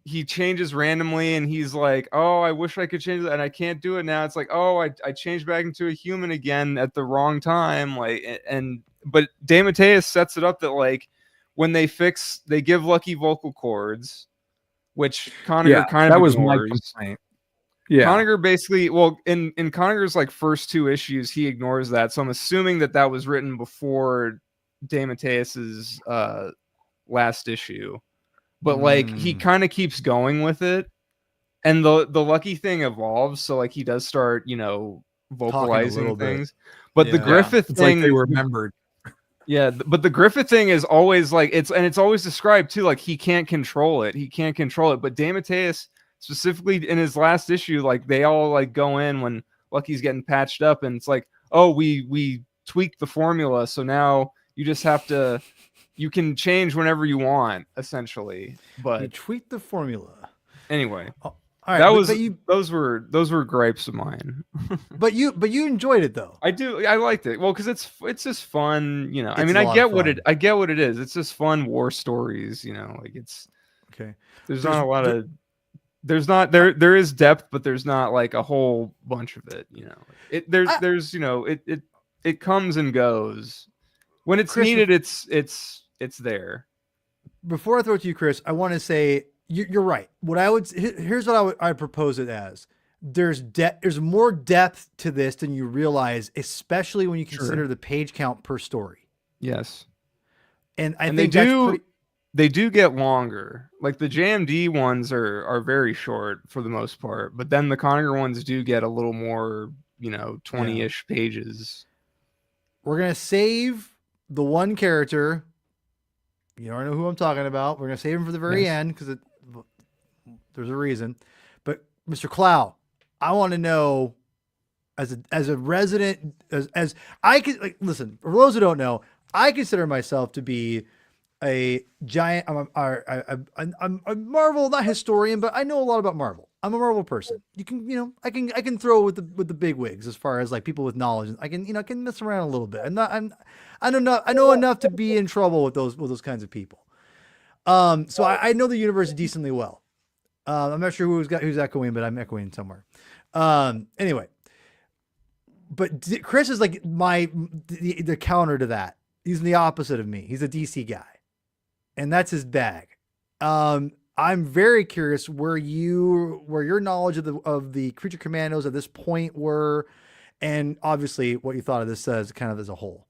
[SPEAKER 3] he changes randomly and he's like, oh, I wish I could change it and I can't do it now. It's like, oh, I changed back into a human again at the wrong time. Like, but DeMatteis sets it up that like when they give Lucky vocal cords, which Conager kind of
[SPEAKER 2] that was
[SPEAKER 3] ignores.
[SPEAKER 2] my complaint. Yeah.
[SPEAKER 3] Conager basically, in Conager's like first two issues, he ignores that. So I'm assuming that was written before DeMatteis's last issue. But like he kind of keeps going with it, and the Lucky thing evolves. So like he does start, vocalizing things. But the Griffith thing,
[SPEAKER 2] like they remembered.
[SPEAKER 3] Yeah, but the Griffith thing is always like it's always described too. Like he can't control it. But DeMatteis specifically in his last issue, like they all like go in when Lucky's getting patched up, and it's like, oh, we tweaked the formula, so now you just have to. You can change whenever you want, essentially. But
[SPEAKER 1] you tweak the formula.
[SPEAKER 3] Anyway,
[SPEAKER 1] All right,
[SPEAKER 3] those were gripes of mine.
[SPEAKER 1] but you enjoyed it though.
[SPEAKER 3] I liked it. Well, because it's just fun, you know. I mean,
[SPEAKER 1] I get what
[SPEAKER 3] it is. It's just fun war stories, you know. Like it's
[SPEAKER 1] okay.
[SPEAKER 3] There's not a lot of there is depth, but there's not like a whole bunch of it, you know. There's you know it comes and goes when it's
[SPEAKER 1] Chris,
[SPEAKER 3] needed. It's there.
[SPEAKER 1] Before I throw it to you, Chris, I want to say you're right. Here's what I propose it as. There's more depth to this than you realize, especially when you consider the page count per story.
[SPEAKER 3] Yes,
[SPEAKER 1] and I think
[SPEAKER 3] they do get longer. Like the JMD ones are very short for the most part, but then the Conager ones do get a little more, you know, 20-ish pages.
[SPEAKER 1] We're gonna save the one character. You don't know who I'm talking about. We're gonna save him for the very end because there's a reason. But Mr. Clow, I want to know, as a resident, as I can listen. For those who don't know, I consider myself to be a giant. I'm a Marvel, not historian, but I know a lot about Marvel. I'm a Marvel person. You can, I can throw with the big wigs as far as like people with knowledge. I can mess around a little bit. I know enough to be in trouble with those kinds of people. So I know the universe decently well. I'm not sure who's echoing, but I'm echoing somewhere. Anyway, but Chris is like the counter to that. He's the opposite of me. He's a DC guy, and that's his bag. I'm very curious where your knowledge of the Creature Commandos at this point were, and obviously what you thought of this as kind of as a whole.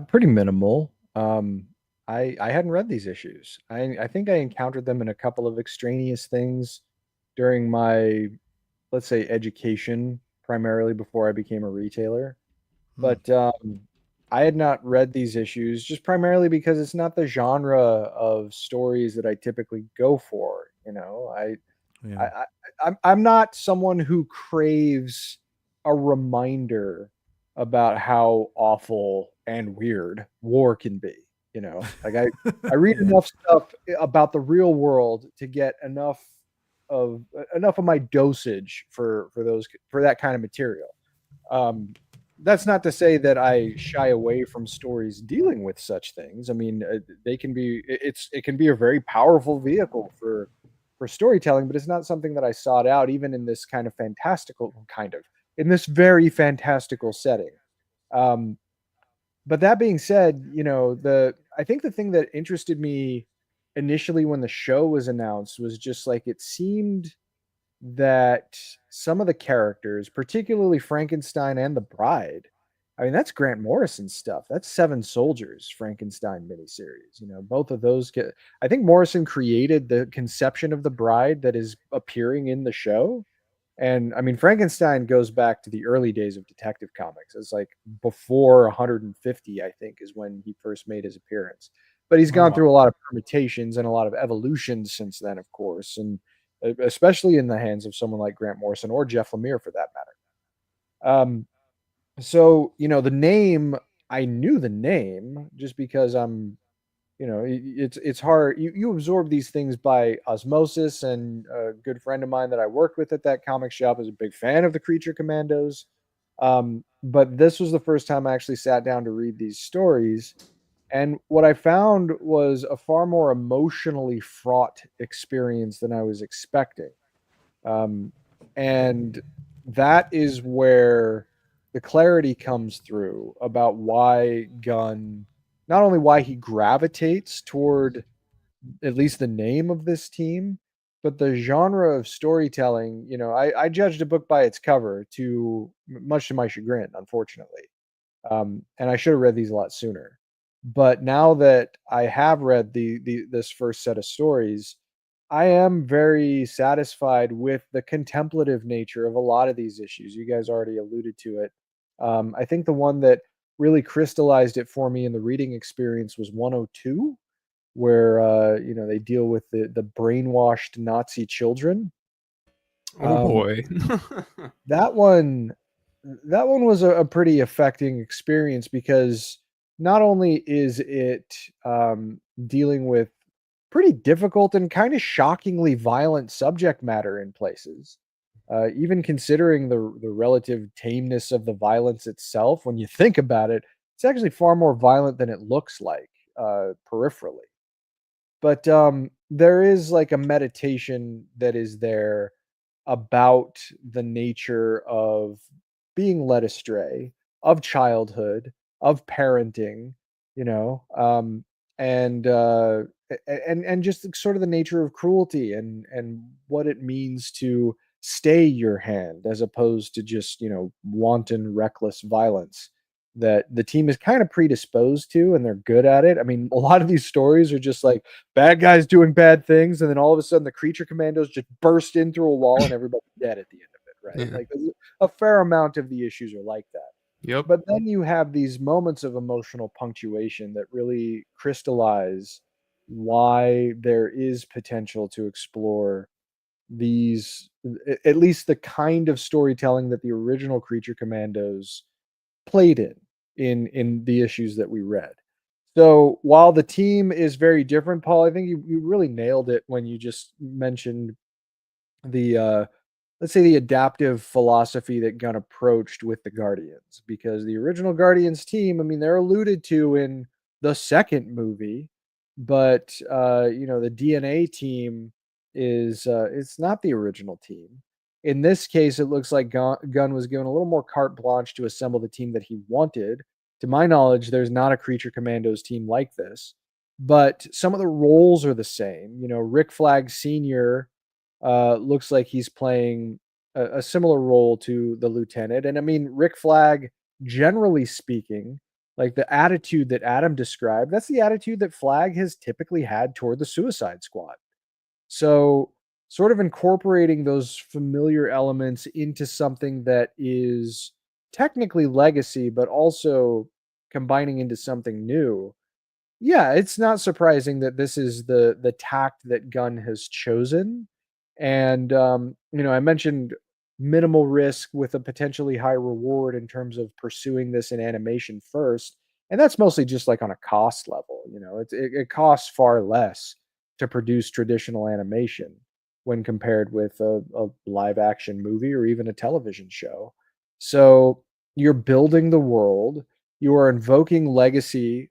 [SPEAKER 4] Pretty minimal. I hadn't read these issues. I think I encountered them in a couple of extraneous things during my, let's say, education, primarily before I became a retailer. But I had not read these issues just primarily because it's not the genre of stories that I typically go for. You know, I'm not someone who craves a reminder about how awful and weird war can be. You know, like I read enough stuff about the real world to get enough of my dosage for that kind of material. That's not to say that I shy away from stories dealing with such things. I mean, it can be a very powerful vehicle for storytelling, but it's not something that I sought out, even in this in this very fantastical setting. But that being said, I think the thing that interested me initially when the show was announced was just like it seemed that some of the characters, particularly Frankenstein and the Bride, I mean, that's Grant Morrison's stuff. That's Seven Soldiers Frankenstein miniseries. Both of those I think Morrison created the conception of the Bride that is appearing in the show. And I mean, Frankenstein goes back to the early days of Detective Comics. It's like before 150, I think, is when he first made his appearance. But he's gone through a lot of permutations and a lot of evolutions since then, of course, and especially in the hands of someone like Grant Morrison or Jeff Lemire, for that matter. So the name, I knew the name just because it's hard. You absorb these things by osmosis, and a good friend of mine that I worked with at that comic shop is a big fan of the Creature Commandos. But this was the first time I actually sat down to read these stories. And what I found was a far more emotionally fraught experience than I was expecting. And that is where the clarity comes through about why Gunn, not only why he gravitates toward at least the name of this team, but the genre of storytelling. I judged a book by its cover, much to my chagrin, unfortunately. And I should have read these a lot sooner. But now that I have read this first set of stories, I am very satisfied with the contemplative nature of a lot of these issues. You guys already alluded to it. I think the one that really crystallized it for me in the reading experience was 102, where they deal with the brainwashed Nazi children.
[SPEAKER 3] Oh boy.
[SPEAKER 4] that one was a pretty affecting experience because not only is it dealing with pretty difficult and kind of shockingly violent subject matter in places. Even considering the relative tameness of the violence itself, when you think about it, it's actually far more violent than it looks like peripherally. But there is like a meditation that is there about the nature of being led astray, of childhood, of parenting, you know, and and just sort of the nature of cruelty and what it means to stay your hand as opposed to just, you know, wanton, reckless violence that the team is kind of predisposed to and they're good at it. I mean, a lot of these stories are just like bad guys doing bad things, and then all of a sudden the creature commandos just burst in through a wall and everybody's dead at the end of it, right?
[SPEAKER 3] Yeah.
[SPEAKER 4] Like a fair amount of the issues are like that.
[SPEAKER 3] Yep.
[SPEAKER 4] But then you have these moments of emotional punctuation that really crystallize why there is potential to explore these, at least the kind of storytelling that the original creature commandos played in the issues that we read. So while the team is very different, Paul, I think you really nailed it when you just mentioned the let's say the adaptive philosophy that Gunn approached with the Guardians, because the original Guardians team, I mean, they're alluded to in the second movie, but you know, the DNA team is it's not the original team. In this case, it looks like Gunn was given a little more carte blanche to assemble the team that he wanted. To my knowledge, there's not a Creature Commandos team like this, but some of the roles are the same. You know, Rick Flag Sr. Looks like he's playing a similar role to the lieutenant. And I mean, Rick Flag, generally speaking, like the attitude that Adam described, that's the attitude that Flag has typically had toward the Suicide Squad. So, sort of incorporating those familiar elements into something that is technically legacy, but also combining into something new. Yeah, it's not surprising that this is the tact that Gunn has chosen. And you know, I mentioned minimal risk with a potentially high reward in terms of pursuing this in animation first. And that's mostly just like on a cost level. You know, it costs far less to produce traditional animation when compared with a live action movie or even a television show. So you're building the world, you are invoking legacy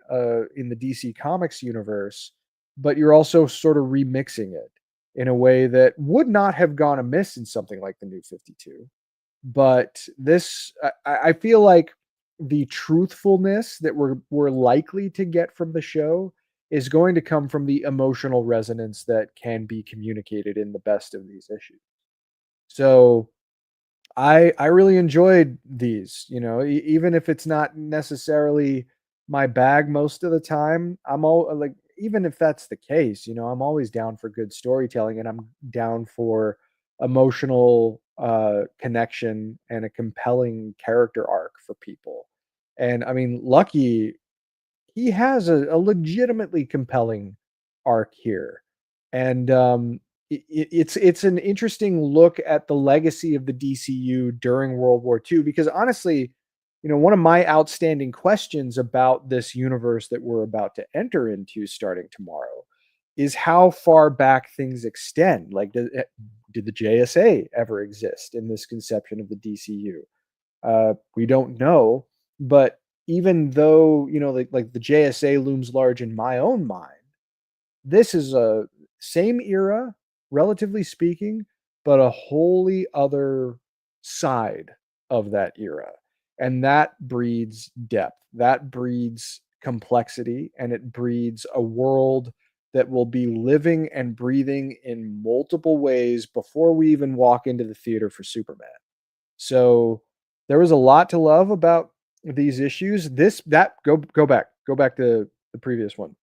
[SPEAKER 4] in the DC Comics universe, but you're also sort of remixing it in a way that would not have gone amiss in something like the New 52. But this, I feel like the truthfulness that we're likely to get from the show is going to come from the emotional resonance that can be communicated in the best of these issues. So I really enjoyed these, you know, even if it's not necessarily my bag most of the time. I'm all like, even if that's the case, you know, I'm always down for good storytelling and I'm down for emotional connection and a compelling character arc for people. And I mean, Lucky, he has a legitimately compelling arc here. And it's an interesting look at the legacy of the DCU during World War II, because honestly, you know, one of my outstanding questions about this universe that we're about to enter into starting tomorrow is how far back things extend. Like, did the JSA ever exist in this conception of the DCU? We don't know, but even though, you know, like the JSA looms large in my own mind, this is a same era, relatively speaking, but a wholly other side of that era. And that breeds depth, that breeds complexity, and it breeds a world that will be living and breathing in multiple ways before we even walk into the theater for Superman. So there was a lot to love about these issues. Go back to the previous one.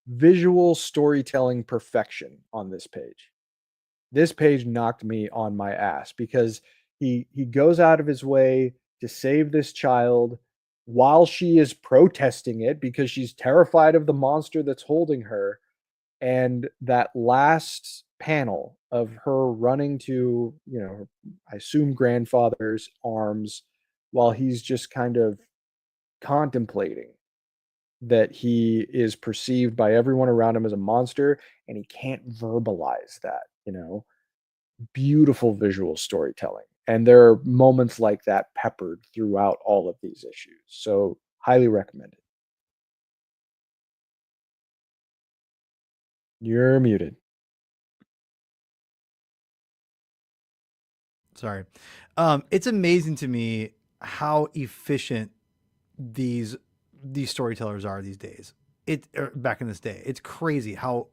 [SPEAKER 4] Visual storytelling perfection on this page. This page knocked me on my ass because he goes out of his way to save this child while she is protesting it because she's terrified of the monster that's holding her. And that last panel of her running to, you know, I assume grandfather's arms while he's just kind of contemplating that he is perceived by everyone around him as a monster, and he can't verbalize that, you know. Beautiful visual storytelling. And there are moments like that peppered throughout all of these issues. So highly recommended. You're muted.
[SPEAKER 1] Sorry. It's amazing to me how efficient these storytellers are these days. Back in this day, it's crazy how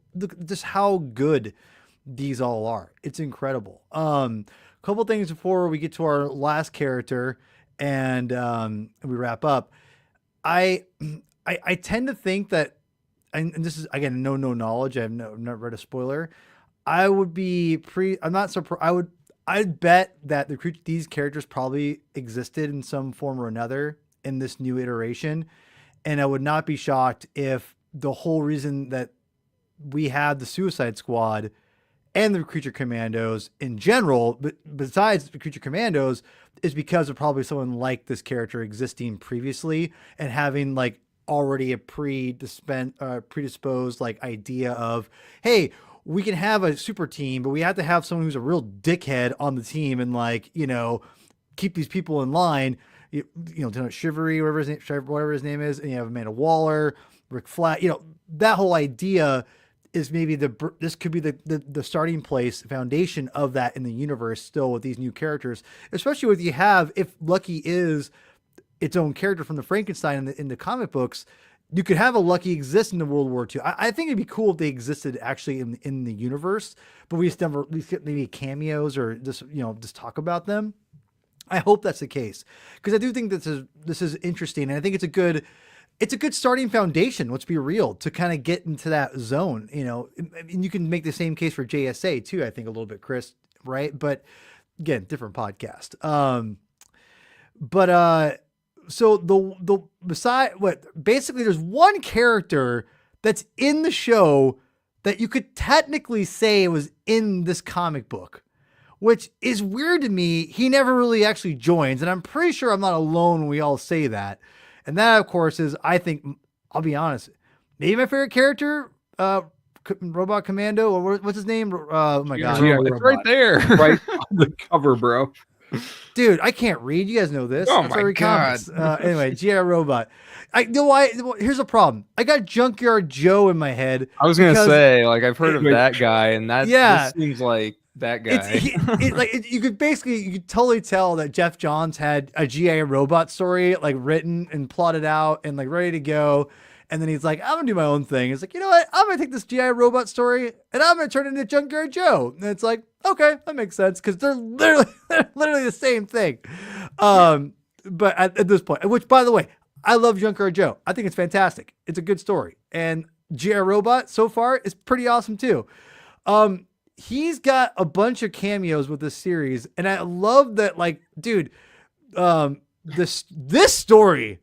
[SPEAKER 1] just how good these all are. It's incredible. Couple things before we get to our last character and we wrap up. I tend to think that, and this is again no knowledge. I've not read a spoiler. I would be I'm not surprised. I'd bet that these characters probably existed in some form or another in this new iteration. And I would not be shocked if the whole reason that we have the Suicide Squad and the Creature Commandos in general, but besides the Creature Commandos, is because of probably someone like this character existing previously and having like already a predisposed like idea of, hey, we can have a super team, but we have to have someone who's a real dickhead on the team and like, you know, keep these people in line. You know, Shivery, whatever his name is, and you have Amanda Waller, Rick Flag. You know, that whole idea is maybe this could be the starting place, foundation of that in the universe still with these new characters, especially with you have, if Lucky is its own character from the Frankenstein in the comic books, you could have a Lucky exist in the World War II. I think it'd be cool if they existed actually in the universe, but we just never, we get maybe cameos or just, you know, just talk about them. I hope that's the case because I do think this is interesting, and I think it's a good starting foundation. Let's be real, to kind of get into that zone, you know. And you can make the same case for JSA too. I think a little bit, Chris, right? But again, different podcast. So the beside what basically there's one character that's in the show that you could technically say was in this comic book, which is weird to me. He never really actually joins, and I'm pretty sure I'm not alone when we all say that. And that, of course, is, I think, I'll be honest, maybe my favorite character, Robot Commando, or what's his name? Oh my God.
[SPEAKER 3] Yeah, it's right there.
[SPEAKER 2] Right on the cover, bro.
[SPEAKER 1] Dude, I can't read. You guys know this.
[SPEAKER 3] Oh
[SPEAKER 1] That's
[SPEAKER 3] my God.
[SPEAKER 1] Anyway, G.I. Robot. I know why. Here's a problem. I got Junkyard Joe in my head.
[SPEAKER 3] I was going to say, like, I've heard of that guy, and that this seems like that guy.
[SPEAKER 1] You could totally tell that Jeff Johns had a G.I. Robot story like written and plotted out and like ready to go. And then he's like, I'm gonna do my own thing. It's like, you know what? I'm gonna take this G.I. Robot story and I'm gonna turn it into Junkyard Joe. And it's like, okay, that makes sense because they're literally the same thing. But at this point, which by the way, I love Junkyard Joe. I think it's fantastic. It's a good story. And G.I. Robot so far is pretty awesome too. He's got a bunch of cameos with this series, and I love that. Like, dude, this story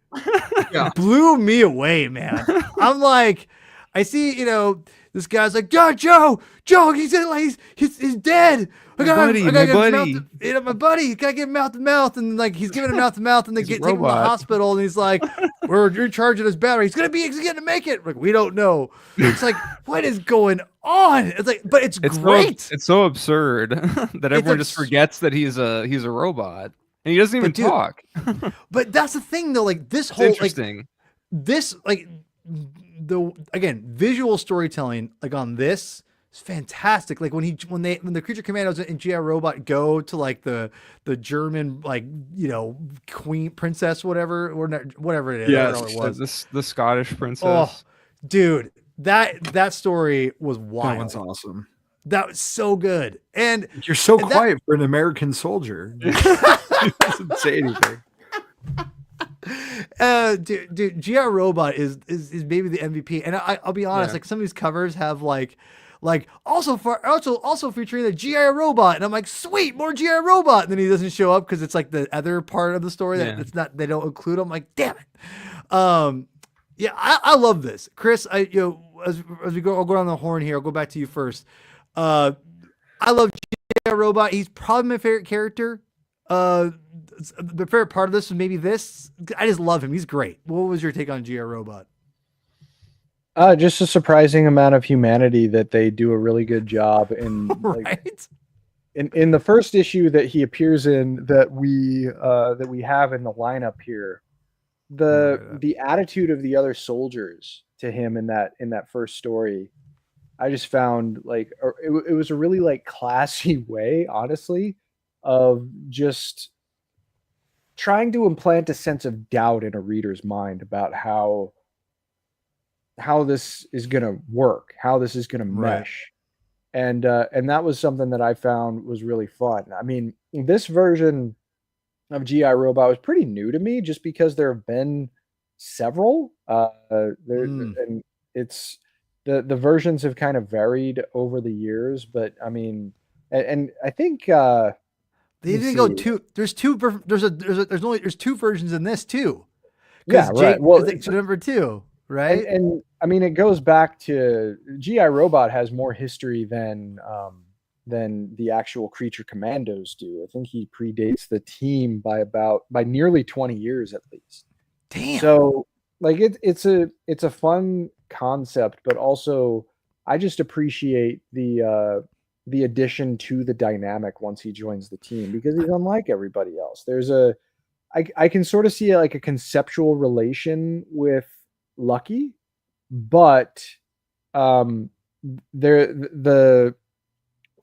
[SPEAKER 1] blew me away, man. I'm like, I see, you know, this guy's like, God, Joe, he's dead. My buddy. My buddy, gotta get mouth to mouth, and like he's giving him mouth to mouth, and they take him to the hospital, and he's like, we're recharging his battery. He's gonna make it. Like, we don't know. It's like, what is going on? It's like, but it's great.
[SPEAKER 3] It's so absurd that everyone just forgets that he's a robot, and he doesn't even talk.
[SPEAKER 1] But that's the thing, though. Like this whole
[SPEAKER 3] interesting.
[SPEAKER 1] Again, visual storytelling like on this is fantastic. Like when the Creature Commandos and G.I. Robot go to like the German, like, you know, queen, princess, whatever it is.
[SPEAKER 2] Yes,
[SPEAKER 1] it was
[SPEAKER 3] the Scottish princess.
[SPEAKER 1] Oh, dude, that story was wild.
[SPEAKER 2] That one's awesome.
[SPEAKER 1] That was so good. And
[SPEAKER 2] you're so quiet for an American soldier. He doesn't say anything.
[SPEAKER 1] Dude, G.I. Robot is maybe the MVP. And I'll be honest, like some of these covers have like also featuring the G.I. Robot, and I'm like, sweet, more G.I. Robot. And then he doesn't show up because it's like the other part of the story that it's not, they don't include him. I'm like, damn it. Yeah, I love this, Chris. As we go, I'll go down the horn here. I'll go back to you first. I love G.I. Robot. He's probably my favorite character. The favorite part of this was maybe this. I just love him. He's great. What was your take on G.I. Robot?
[SPEAKER 4] Just a surprising amount of humanity that they do a really good job in. Like,
[SPEAKER 1] right?
[SPEAKER 4] in the first issue that he appears in, that we have in the lineup here, the attitude of the other soldiers to him in that first story, I just found like it was a really like classy way, honestly, of just trying to implant a sense of doubt in a reader's mind about how this is going to work, how this is going to mesh. And that was something that I found was really fun. I mean, this version of GI Robot was pretty new to me, just because there have been several. And it's the versions have kind of varied over the years, but I mean, and I think
[SPEAKER 1] they didn't go two. There's two. There's two versions in this too.
[SPEAKER 4] Yeah, right. Well,
[SPEAKER 1] it's number 2. Right.
[SPEAKER 4] And I mean, it goes back to GI Robot has more history than the actual Creature Commandos do. I think he predates the team by nearly 20 years at least.
[SPEAKER 1] Damn.
[SPEAKER 4] So like it's a fun concept, but also I just appreciate the addition to the dynamic once he joins the team, because he's unlike everybody else. I can sort of see like a conceptual relation with Lucky, but for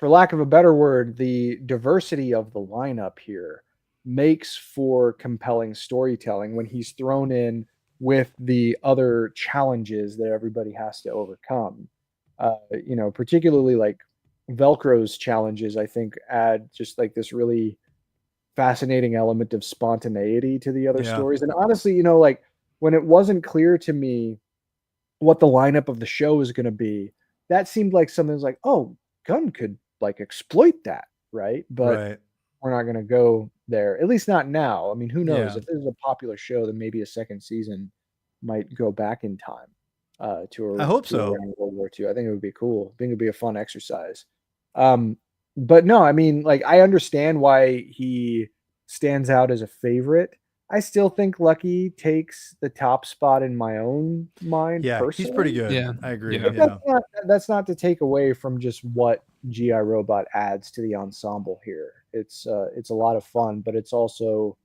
[SPEAKER 4] lack of a better word, the diversity of the lineup here makes for compelling storytelling when he's thrown in with the other challenges that everybody has to overcome. Particularly like Velcro's challenges, I think add just like this really fascinating element of spontaneity to the other stories. And honestly, like when it wasn't clear to me what the lineup of the show was going to be, that seemed like something that's like, oh, Gunn could like exploit that, right? But we're not going to go there, at least not now. I mean, who knows?
[SPEAKER 1] Yeah.
[SPEAKER 4] If this is a popular show, then maybe a second season might go back in time
[SPEAKER 1] I hope so.
[SPEAKER 4] around World War II. I think it would be cool. I think it'd be a fun exercise. But no, I mean, like, I understand why he stands out as a favorite. I still think Lucky takes the top spot in my own mind.
[SPEAKER 1] Yeah,
[SPEAKER 4] personally.
[SPEAKER 1] he's pretty good.
[SPEAKER 3] Yeah,
[SPEAKER 1] I agree.
[SPEAKER 3] yeah.
[SPEAKER 4] That's not to take away from just what GI Robot adds to the ensemble here. It's a lot of fun, but it's also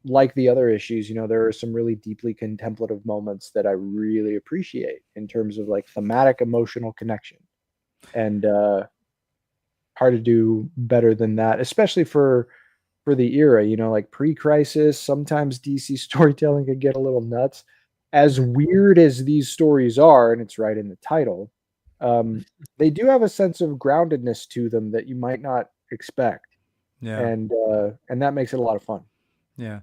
[SPEAKER 4] like the other issues. There are some really deeply contemplative moments that I really appreciate in terms of like thematic emotional connection, and hard to do better than that, especially for the era, like pre-crisis. Sometimes DC storytelling can get a little nuts. As weird as these stories are, and it's right in the title, they do have a sense of groundedness to them that you might not expect.
[SPEAKER 1] Yeah.
[SPEAKER 4] And that makes it a lot of fun.
[SPEAKER 1] Yeah.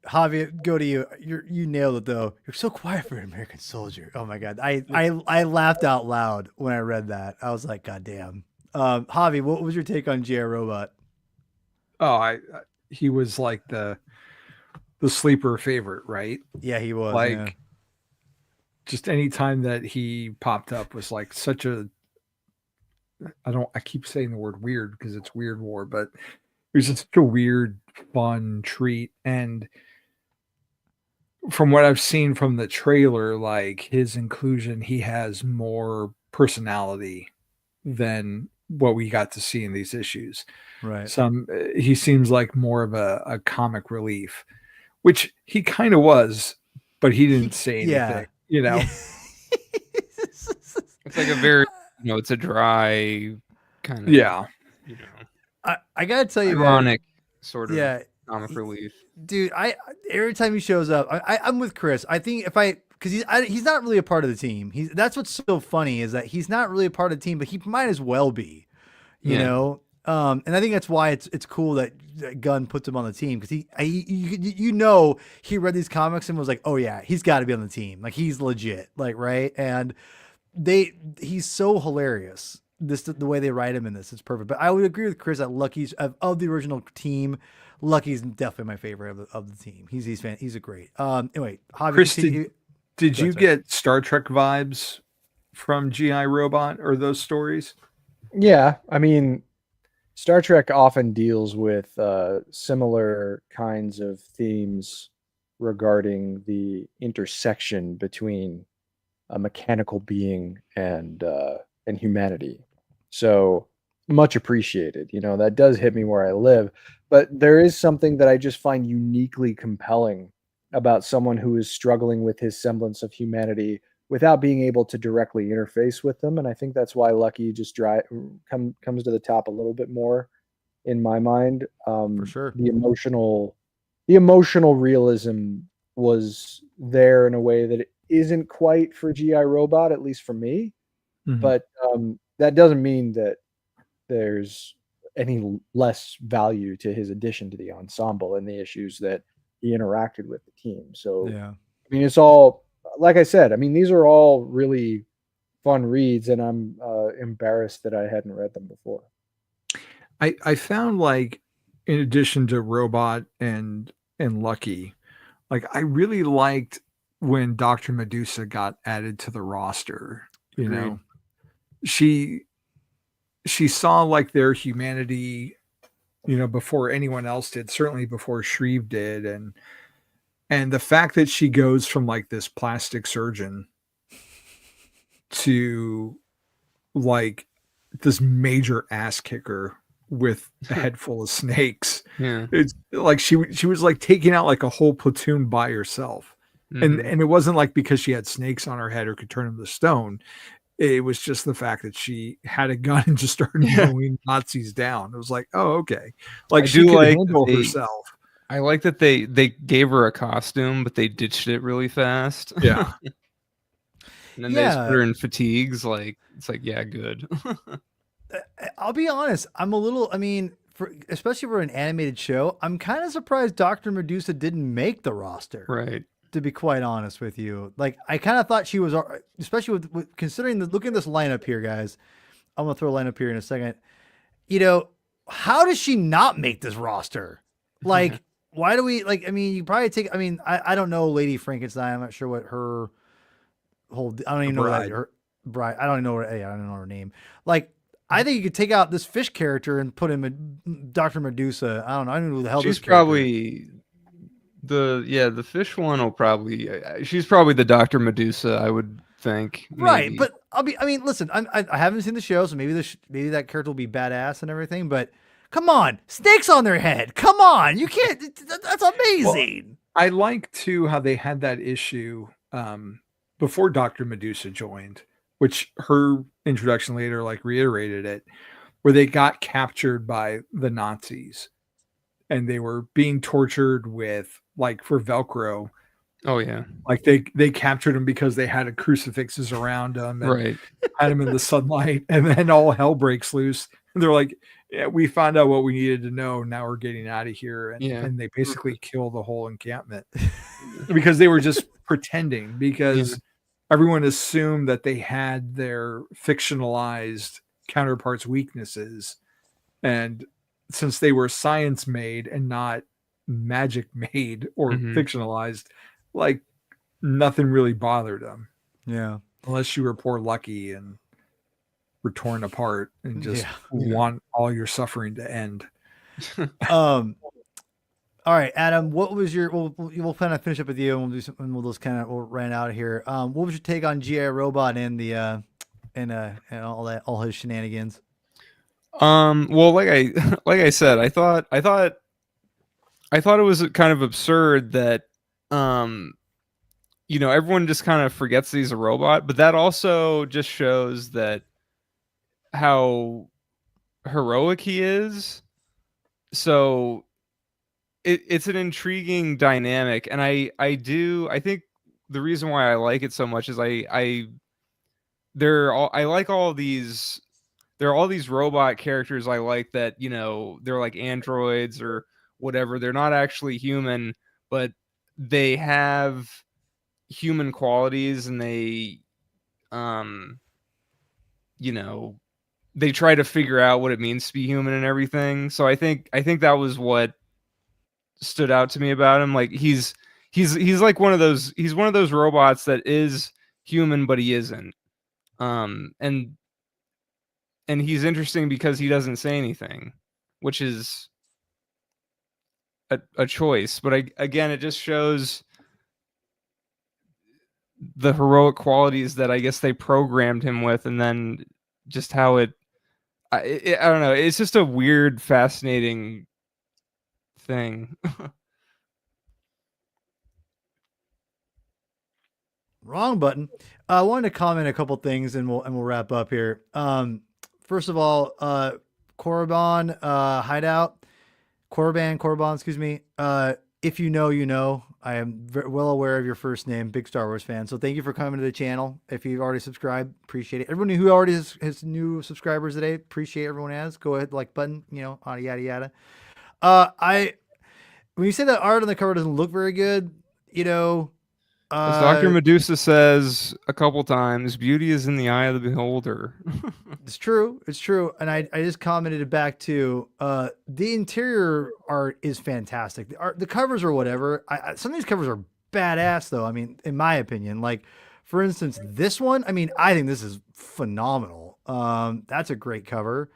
[SPEAKER 1] Javi, go to you. You nailed it though. You're so quiet for an American soldier. Oh my God. I laughed out loud when I read that. I was like, God damn. Javi, what was your take on GI Robot?
[SPEAKER 2] Oh, he was like the sleeper favorite, right?
[SPEAKER 1] Yeah, he was.
[SPEAKER 2] Like, just any time that he popped up was like such a. I keep saying the word weird because it's Weird War, but it was just such a weird, fun treat. And from what I've seen from the trailer, like his inclusion, he has more personality than what we got to see in these issues.
[SPEAKER 1] Right.
[SPEAKER 2] He seems like more of a comic relief, which he kind of was, but he didn't say anything,
[SPEAKER 1] Yeah.
[SPEAKER 3] It's like a very, it's a dry kind of,
[SPEAKER 1] I gotta tell you,
[SPEAKER 3] ironic sort of comic relief.
[SPEAKER 1] Dude, every time he shows up, I'm with Chris. I think because he's not really a part of the team. That's what's so funny, is that he's not really a part of the team, but he might as well be, you know. And I think that's why it's cool that Gunn puts him on the team, because he read these comics and was like, oh yeah, he's got to be on the team. Like, he's legit, like, right. And he's so hilarious. The way they write him in this, it's perfect. But I would agree with Chris that Lucky's of the original team, Lucky's definitely my favorite of the team. He's a great. Anyway, Javi,
[SPEAKER 2] Chris, did you get Star Trek vibes from GI Robot or those stories?
[SPEAKER 4] Yeah, I mean, Star Trek often deals with similar kinds of themes regarding the intersection between a mechanical being and humanity. So much appreciated. You know, that does hit me where I live. But there is something that I just find uniquely compelling about someone who is struggling with his semblance of humanity without being able to directly interface with them. And I think that's why Lucky just comes to the top a little bit more in my mind.
[SPEAKER 1] For sure.
[SPEAKER 4] The emotional realism was there in a way that it isn't quite for GI Robot, at least for me. But that doesn't mean that there's any less value to his addition to the ensemble and the issues that he interacted with the team. So,
[SPEAKER 1] yeah,
[SPEAKER 4] I mean, it's all, like I said, I mean, these are all really fun reads, and I'm embarrassed that I hadn't read them before.
[SPEAKER 2] I found, like, in addition to Robot and Lucky, like, I really liked when Dr. Medusa got added to the roster. You
[SPEAKER 1] Agreed.
[SPEAKER 2] know, she saw, like, their humanity, you know, before anyone else did, certainly before Shreve did. And the fact that she goes from, like, this plastic surgeon to, like, this major ass kicker with a head full of snakes.
[SPEAKER 3] Yeah.
[SPEAKER 2] It's like she was like taking out like a whole platoon by herself. And it wasn't like because she had snakes on her head or could turn them to stone. It was just the fact that she had a gun and just started mowing Nazis down. It was like, oh, okay. Like, she could handle herself.
[SPEAKER 3] I like that they gave her a costume, but they ditched it really fast.
[SPEAKER 2] Yeah.
[SPEAKER 3] And then they just put her in fatigues. Like, it's like, yeah, good.
[SPEAKER 1] I'll be honest. I'm a little, I mean, especially for an animated show, I'm kind of surprised Dr. Medusa didn't make the roster.
[SPEAKER 3] Right.
[SPEAKER 1] To be quite honest with you. Like, I kind of thought she was, especially with considering look at this lineup here, guys. I'm going to throw a lineup here in a second. You know, how does she not make this roster? Like, why do we, like, I mean, you probably take, I mean, I don't know Lady Frankenstein. I'm not sure what her whole, I don't even know what her bride, I don't even know what, I don't know her name. Like, I think you could take out this fish character and put him in Dr. Medusa. I don't know who the hell
[SPEAKER 3] she's
[SPEAKER 1] this character
[SPEAKER 3] probably the fish one will probably, she's probably the Dr. Medusa, I would think. Maybe.
[SPEAKER 1] Right, but I mean, listen, I haven't seen the show, so maybe maybe that character will be badass and everything, but come on, snakes on their head. Come on, you can't. That's amazing.
[SPEAKER 2] Well, I like too how they had that issue before Dr. Medusa joined, which her introduction later like reiterated it, where they got captured by the Nazis and they were being tortured with, like, for Velcro.
[SPEAKER 3] Oh yeah.
[SPEAKER 2] Like they captured them because they had crucifixes around them and
[SPEAKER 3] right.
[SPEAKER 2] had them in the sunlight, and then all hell breaks loose. And they're like, yeah, we found out what we needed to know. Now we're getting out of here. And they basically kill the whole encampment because they were just pretending, because everyone assumed that they had their fictionalized counterparts' weaknesses. And since they were science made and not magic made or fictionalized, like, nothing really bothered them.
[SPEAKER 1] Yeah.
[SPEAKER 2] Unless you were poor Lucky and were torn apart and just want all your suffering to end.
[SPEAKER 1] All right, Adam, what was your, we'll kind of finish up with you and we'll do something, we'll just kind of, we'll ran out of here. What was your take on G.I. Robot and the, and all that, all his shenanigans?
[SPEAKER 3] Well, like I said, I thought it was kind of absurd that, you know, everyone just kind of forgets that he's a robot, but that also just shows that how heroic he is. So it's an intriguing dynamic. And I think the reason why I like it so much is I like all these, there are all these robot characters I like that, you know, they're like androids or whatever. They're not actually human, but they have human qualities, and they, you know, they try to figure out what it means to be human and everything. So I think that was what stood out to me about him. Like, he's like one of those robots that is human, but he isn't. And he's interesting because he doesn't say anything, which is a choice. But again, it just shows the heroic qualities that I guess they programmed him with, and then just how I don't know. It's just a weird, fascinating thing.
[SPEAKER 1] Wrong button. I wanted to comment a couple things, and we'll wrap up here. First of all, Korriban hideout, Korriban, excuse me. If you know, you know. I am well aware of your first name, big Star Wars fan. So thank you for coming to the channel. If you've already subscribed, appreciate it. Everyone who already has new subscribers today, appreciate everyone has. Go ahead, like button, yada yada. When you say that art on the cover doesn't look very good,
[SPEAKER 3] as Dr. Medusa says a couple times, beauty is in the eye of the beholder.
[SPEAKER 1] It's true. And I just commented it back to the interior art is fantastic. The covers or whatever. Some of these covers are badass though. I mean, in my opinion, like for instance, this one, I mean, I think this is phenomenal. That's a great cover.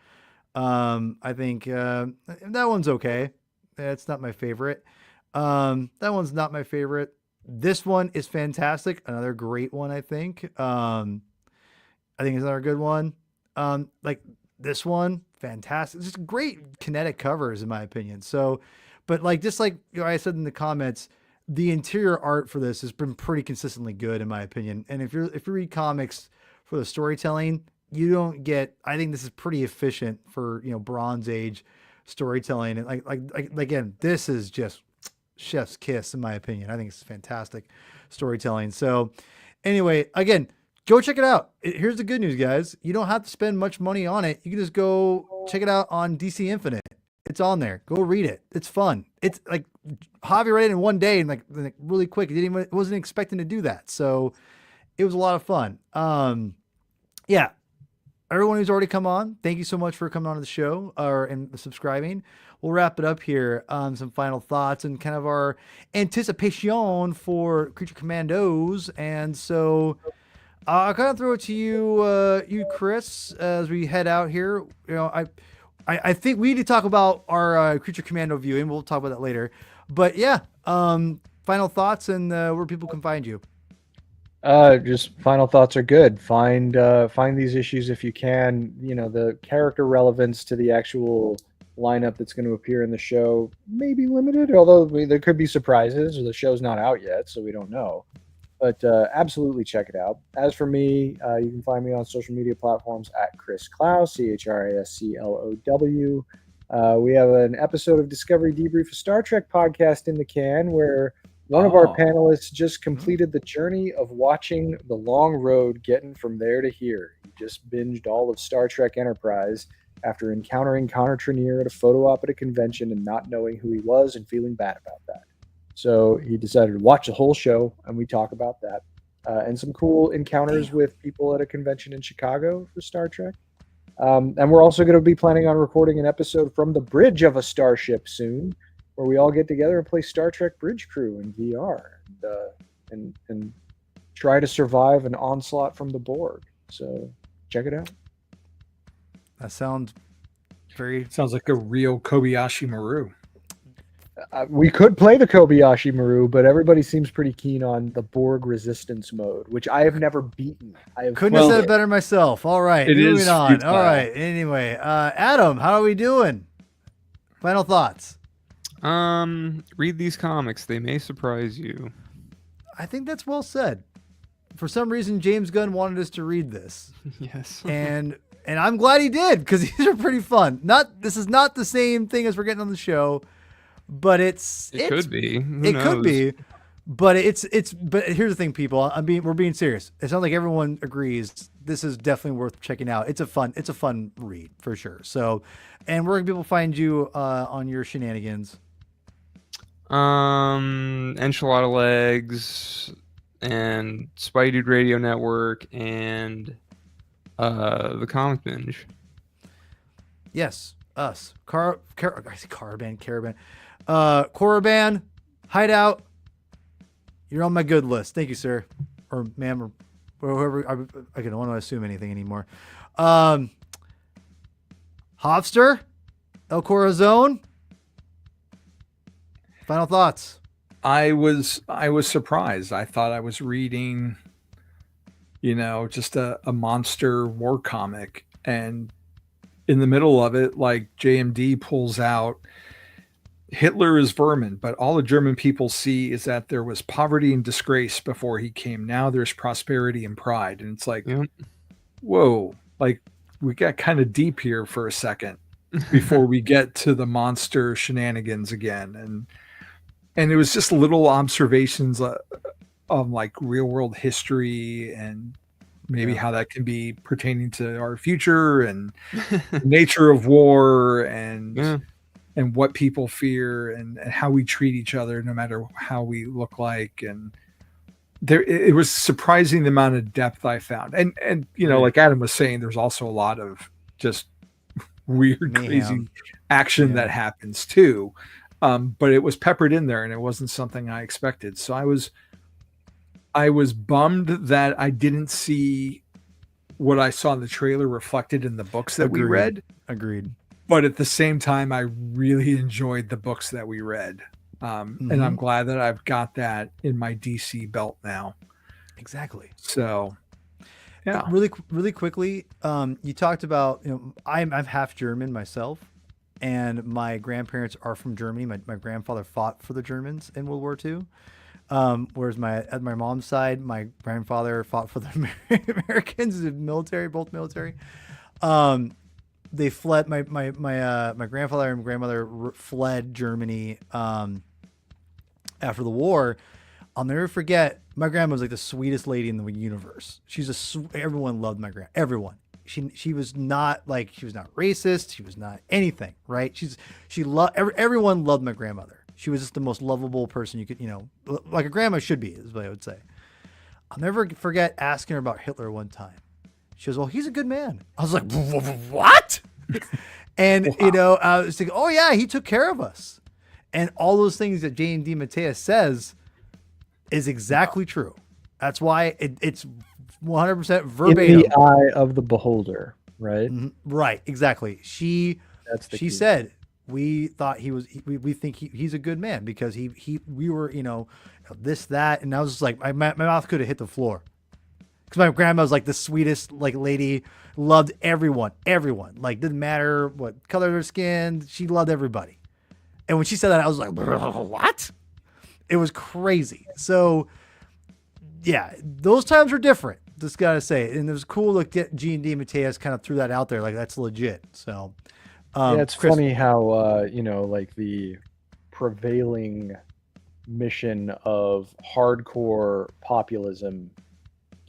[SPEAKER 1] I think that one's okay. It's not my favorite. That one's not my favorite. This one is fantastic. Another great one, I think. I think it's another good one. Like this one, fantastic. Just great kinetic covers, in my opinion. So, but like just like I said in the comments, the interior art for this has been pretty consistently good, in my opinion. And if you read comics for the storytelling, you don't get. I think this is pretty efficient for Bronze Age storytelling. And like again, this is just chef's kiss, in my opinion. I think it's fantastic storytelling. So anyway, again, go check it out. Here's the good news, guys. You don't have to spend much money on it. You can just go check it out on DC Infinite. It's on there. Go read it. It's fun. It's like Javi read it in one day and like really quick. It wasn't expecting to do that. So it was a lot of fun. Yeah. Everyone who's already come on, thank you so much for coming on to the show and subscribing. We'll wrap it up here. Some final thoughts and kind of our anticipation for Creature Commandos. And so I'll kind of throw it to you, Chris, as we head out here. I think we need to talk about our Creature Commando viewing. We'll talk about that later. But yeah, final thoughts and where people can find you.
[SPEAKER 4] Just final thoughts are good. Find these issues if you can. The character relevance to the actual lineup that's going to appear in the show may be limited, although there could be surprises. The show's not out yet, so we don't know. But absolutely check it out. As for me, you can find me on social media platforms at Chris Clow, ChrIsClow. We have an episode of Discovery Debrief, a Star Trek podcast in the can, where one of our panelists just completed the journey of watching the long road getting from there to here. He just binged all of Star Trek Enterprise after encountering Connor Trenier at a photo op at a convention and not knowing who he was and feeling bad about that. So he decided to watch the whole show, and we talk about that. And some cool encounters with people at a convention in Chicago for Star Trek. And we're also going to be planning on recording an episode from the bridge of a starship soon, where we all get together and play Star Trek Bridge Crew in VR and try to survive an onslaught from the Borg. So check it out.
[SPEAKER 1] That sounds
[SPEAKER 2] like a real Kobayashi Maru.
[SPEAKER 4] We could play the Kobayashi Maru, but everybody seems pretty keen on the Borg resistance mode, which I have never beaten.
[SPEAKER 1] Couldn't have said it better myself. All right, moving on.
[SPEAKER 2] Futile.
[SPEAKER 1] All right. Anyway, Adam, how are we doing? Final thoughts.
[SPEAKER 3] Read these comics. They may surprise you.
[SPEAKER 1] I think that's well said. For some reason, James Gunn wanted us to read this.
[SPEAKER 3] Yes.
[SPEAKER 1] and I'm glad he did, because these are pretty fun. This is not the same thing as we're getting on the show, but it
[SPEAKER 3] could be.
[SPEAKER 1] It could be. But but here's the thing, people. We're being serious. It sounds like everyone agrees this is definitely worth checking out. It's a fun read for sure. So, and where can people find you on your shenanigans?
[SPEAKER 3] Enchilada Legs and Spidey Dude Radio Network and the Comic Binge.
[SPEAKER 1] Yes, us. Caravan. Korriban, Hideout. You're on my good list. Thank you, sir. Or ma'am, or whoever. I don't want to assume anything anymore. Hofster, El Corazon. Final thoughts.
[SPEAKER 2] I was surprised. I thought I was reading just a monster war comic. And in the middle of it, like JMD pulls out, Hitler is vermin, but all the German people see is that there was poverty and disgrace before he came. Now there's prosperity and pride. And it's like, whoa, like we got kind of deep here for a second before we get to the monster shenanigans again. And it was just little observations of like real world history and maybe how that can be pertaining to our future and the nature of war and what people fear and how we treat each other, no matter how we look like. And it was surprising the amount of depth I found. And like Adam was saying, there's also a lot of just weird, crazy action that happens too. But it was peppered in there and it wasn't something I expected. So I was bummed that I didn't see what I saw in the trailer reflected in the books that we read.
[SPEAKER 1] Agreed.
[SPEAKER 2] But at the same time, I really enjoyed the books that we read. And I'm glad that I've got that in my DC belt now.
[SPEAKER 1] Exactly.
[SPEAKER 2] So, yeah.
[SPEAKER 1] Really quickly, you talked about, I'm half German myself, and my grandparents are from Germany. My grandfather fought for the Germans in World War II. Whereas at my mom's side, my grandfather fought for the Americans, military, both military. They fled. My grandfather and grandmother fled Germany after the war. I'll never forget. My grandma was like the sweetest lady in the universe. Everyone loved my grandma. Everyone. She was not racist. She was not anything. Right. Everyone loved my grandmother. She was just the most lovable person you could, like a grandma should be, is what I would say. I'll never forget asking her about Hitler one time. She goes, "Well, he's a good man." I was like, "What?" And, I was thinking, "Oh, yeah, he took care of us." And all those things that J.D. Mateus says is exactly true. That's why it's 100% verbatim.
[SPEAKER 4] In the eye of the beholder, right?
[SPEAKER 1] Right, exactly. She
[SPEAKER 4] key.
[SPEAKER 1] said, we thought we think he's a good man because we were, this, that. And I was just like, my mouth could have hit the floor. Because my grandma was like the sweetest lady, loved everyone. Like, didn't matter what color their skin. She loved everybody. And when she said that, I was like, what? It was crazy. So, yeah, those times were different. Just got to say. And it was cool to get G&D Mateus kind of threw that out there. Like, that's legit. So,
[SPEAKER 4] it's funny how, the prevailing mission of hardcore populism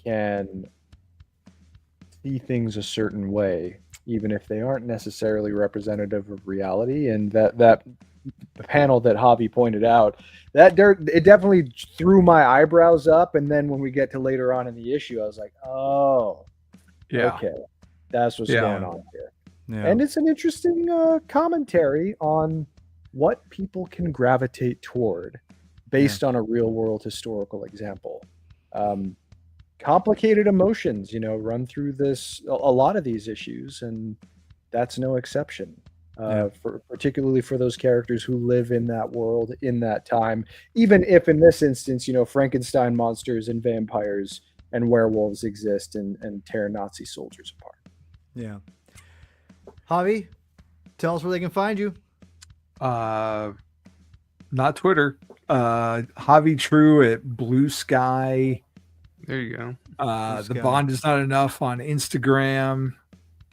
[SPEAKER 4] can see things a certain way, even if they aren't necessarily representative of reality. And that the panel that Javi pointed out, it definitely threw my eyebrows up. And then when we get to later on in the issue, I was like, oh, yeah, okay, that's what's going on here. Yeah. And it's an interesting commentary on what people can gravitate toward based on a real world historical example. Complicated emotions, run through a lot of these issues, and that's no exception. Particularly for those characters who live in that world, in that time, even if in this instance, Frankenstein monsters and vampires and werewolves exist and tear Nazi soldiers apart.
[SPEAKER 1] Yeah. Javi, tell us where they can find you.
[SPEAKER 2] Not Twitter. Javi True at Blue Sky.
[SPEAKER 3] There you go.
[SPEAKER 2] The Bond is not enough on Instagram.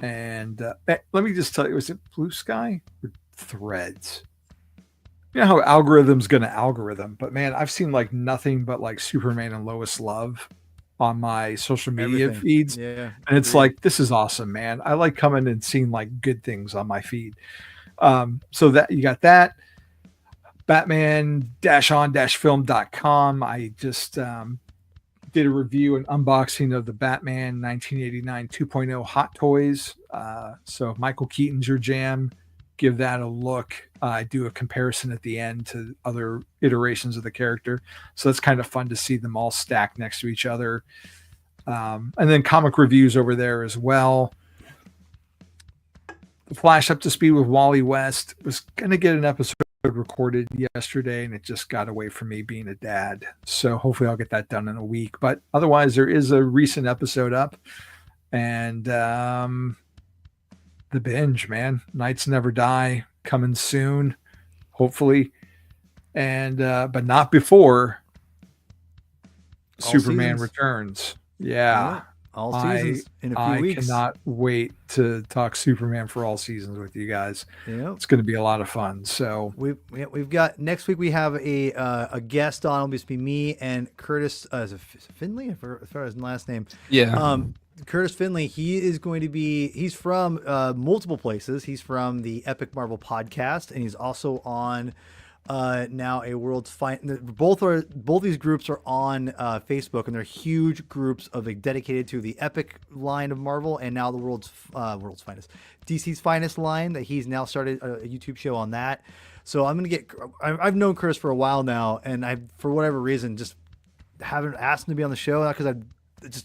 [SPEAKER 2] And let me just tell you, was it Blue Sky or Threads? You know how algorithm's going to algorithm, but man, I've seen like nothing but like Superman and Lois Love on my social media feeds.
[SPEAKER 1] Yeah.
[SPEAKER 2] And it's like, this is awesome, man. I like coming and seeing like good things on my feed. So that you got that. Batman-on-film.com. I just did a review and unboxing of the Batman 1989 2.0 Hot Toys. So if Michael Keaton's your jam, give that a look. I do a comparison at the end to other iterations of the character. So it's kind of fun to see them all stacked next to each other. And then comic reviews over there as well. The Flash Up to Speed with Wally West was going to get an episode recorded yesterday, and it just got away from me being a dad. So hopefully I'll get that done in a week. But otherwise, there is a recent episode up, and the binge, man, Nights Never Die, coming soon, hopefully, and but not before Superman Returns. Yeah.
[SPEAKER 1] All seasons in a few weeks.
[SPEAKER 2] I cannot wait to talk Superman for all seasons with you guys.
[SPEAKER 1] Yeah,
[SPEAKER 2] it's going to be a lot of fun. So
[SPEAKER 1] we've got next week. We have a guest on. It'll just be me and Curtis. Is it Finley? As far as his last name.
[SPEAKER 3] Yeah.
[SPEAKER 1] Curtis Finley. He is going to be. He's from multiple places. He's from the Epic Marvel podcast, and he's also on. Now a World's both these groups are on Facebook, and they're huge groups of dedicated to the Epic line of Marvel, and now the World's Finest, DC's Finest line that he's now started a YouTube show on that. So I'm gonna I've known Curtis for a while now, and I, for whatever reason, just haven't asked him to be on the show, not because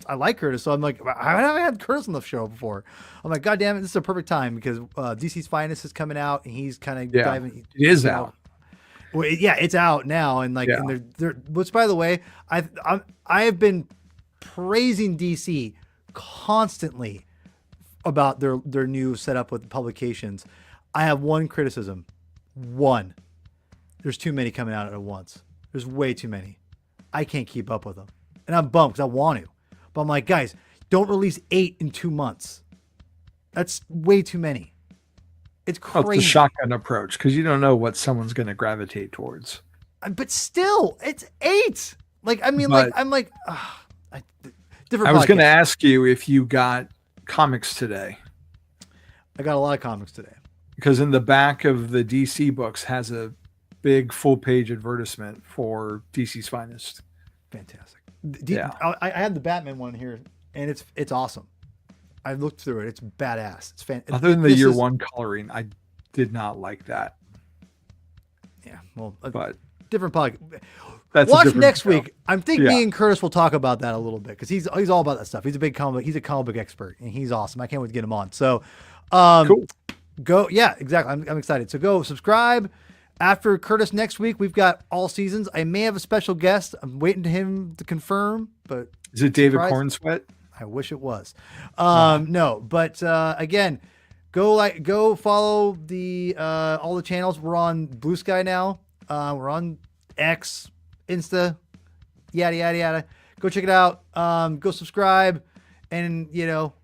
[SPEAKER 1] I like Curtis, so I'm like, I haven't had Curtis on the show before. I'm like, God damn it, this is a perfect time because DC's Finest is coming out, and he's kind of diving.
[SPEAKER 2] It is out.
[SPEAKER 1] Well, yeah, it's out now, and and they're which, by the way, I have been praising DC constantly about their new setup with publications. I have one criticism. One, there's too many coming out at once. There's way too many. I can't keep up with them, and I'm bummed because I want to, but I'm like, guys, don't release 8 in 2 months. That's way too many. It's crazy.
[SPEAKER 2] Oh, it's a shotgun approach because you don't know what someone's going to gravitate towards.
[SPEAKER 1] But still, it's 8. Like, I mean, different.
[SPEAKER 2] I was going to ask you if you got comics today.
[SPEAKER 1] I got a lot of comics today.
[SPEAKER 2] Because in the back of the DC books has a big full-page advertisement for DC's Finest.
[SPEAKER 1] Fantastic. I had the Batman one here, and it's awesome. I looked through it. It's badass. It's fantastic.
[SPEAKER 2] Other than the year one coloring, I did not like that.
[SPEAKER 1] Yeah, well,
[SPEAKER 2] but
[SPEAKER 1] different podcast.
[SPEAKER 2] Watch
[SPEAKER 1] next week. I'm thinking me and Curtis will talk about that a little bit because he's all about that stuff. He's a comic book expert, and he's awesome. I can't wait to get him on. So,
[SPEAKER 2] cool.
[SPEAKER 1] Go. Yeah, exactly. I'm excited. So go subscribe. After Curtis next week, we've got all seasons. I may have a special guest. I'm waiting to him to confirm, but
[SPEAKER 2] is it David Cornsweat?
[SPEAKER 1] I wish it was. No, but again, go follow the all the channels. We're on Blue Sky now. We're on X, Insta, yada yada yada. Go check it out. Go subscribe, and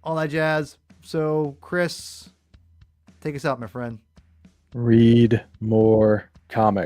[SPEAKER 1] all that jazz. So Chris, take us out, my friend.
[SPEAKER 4] Read more comics.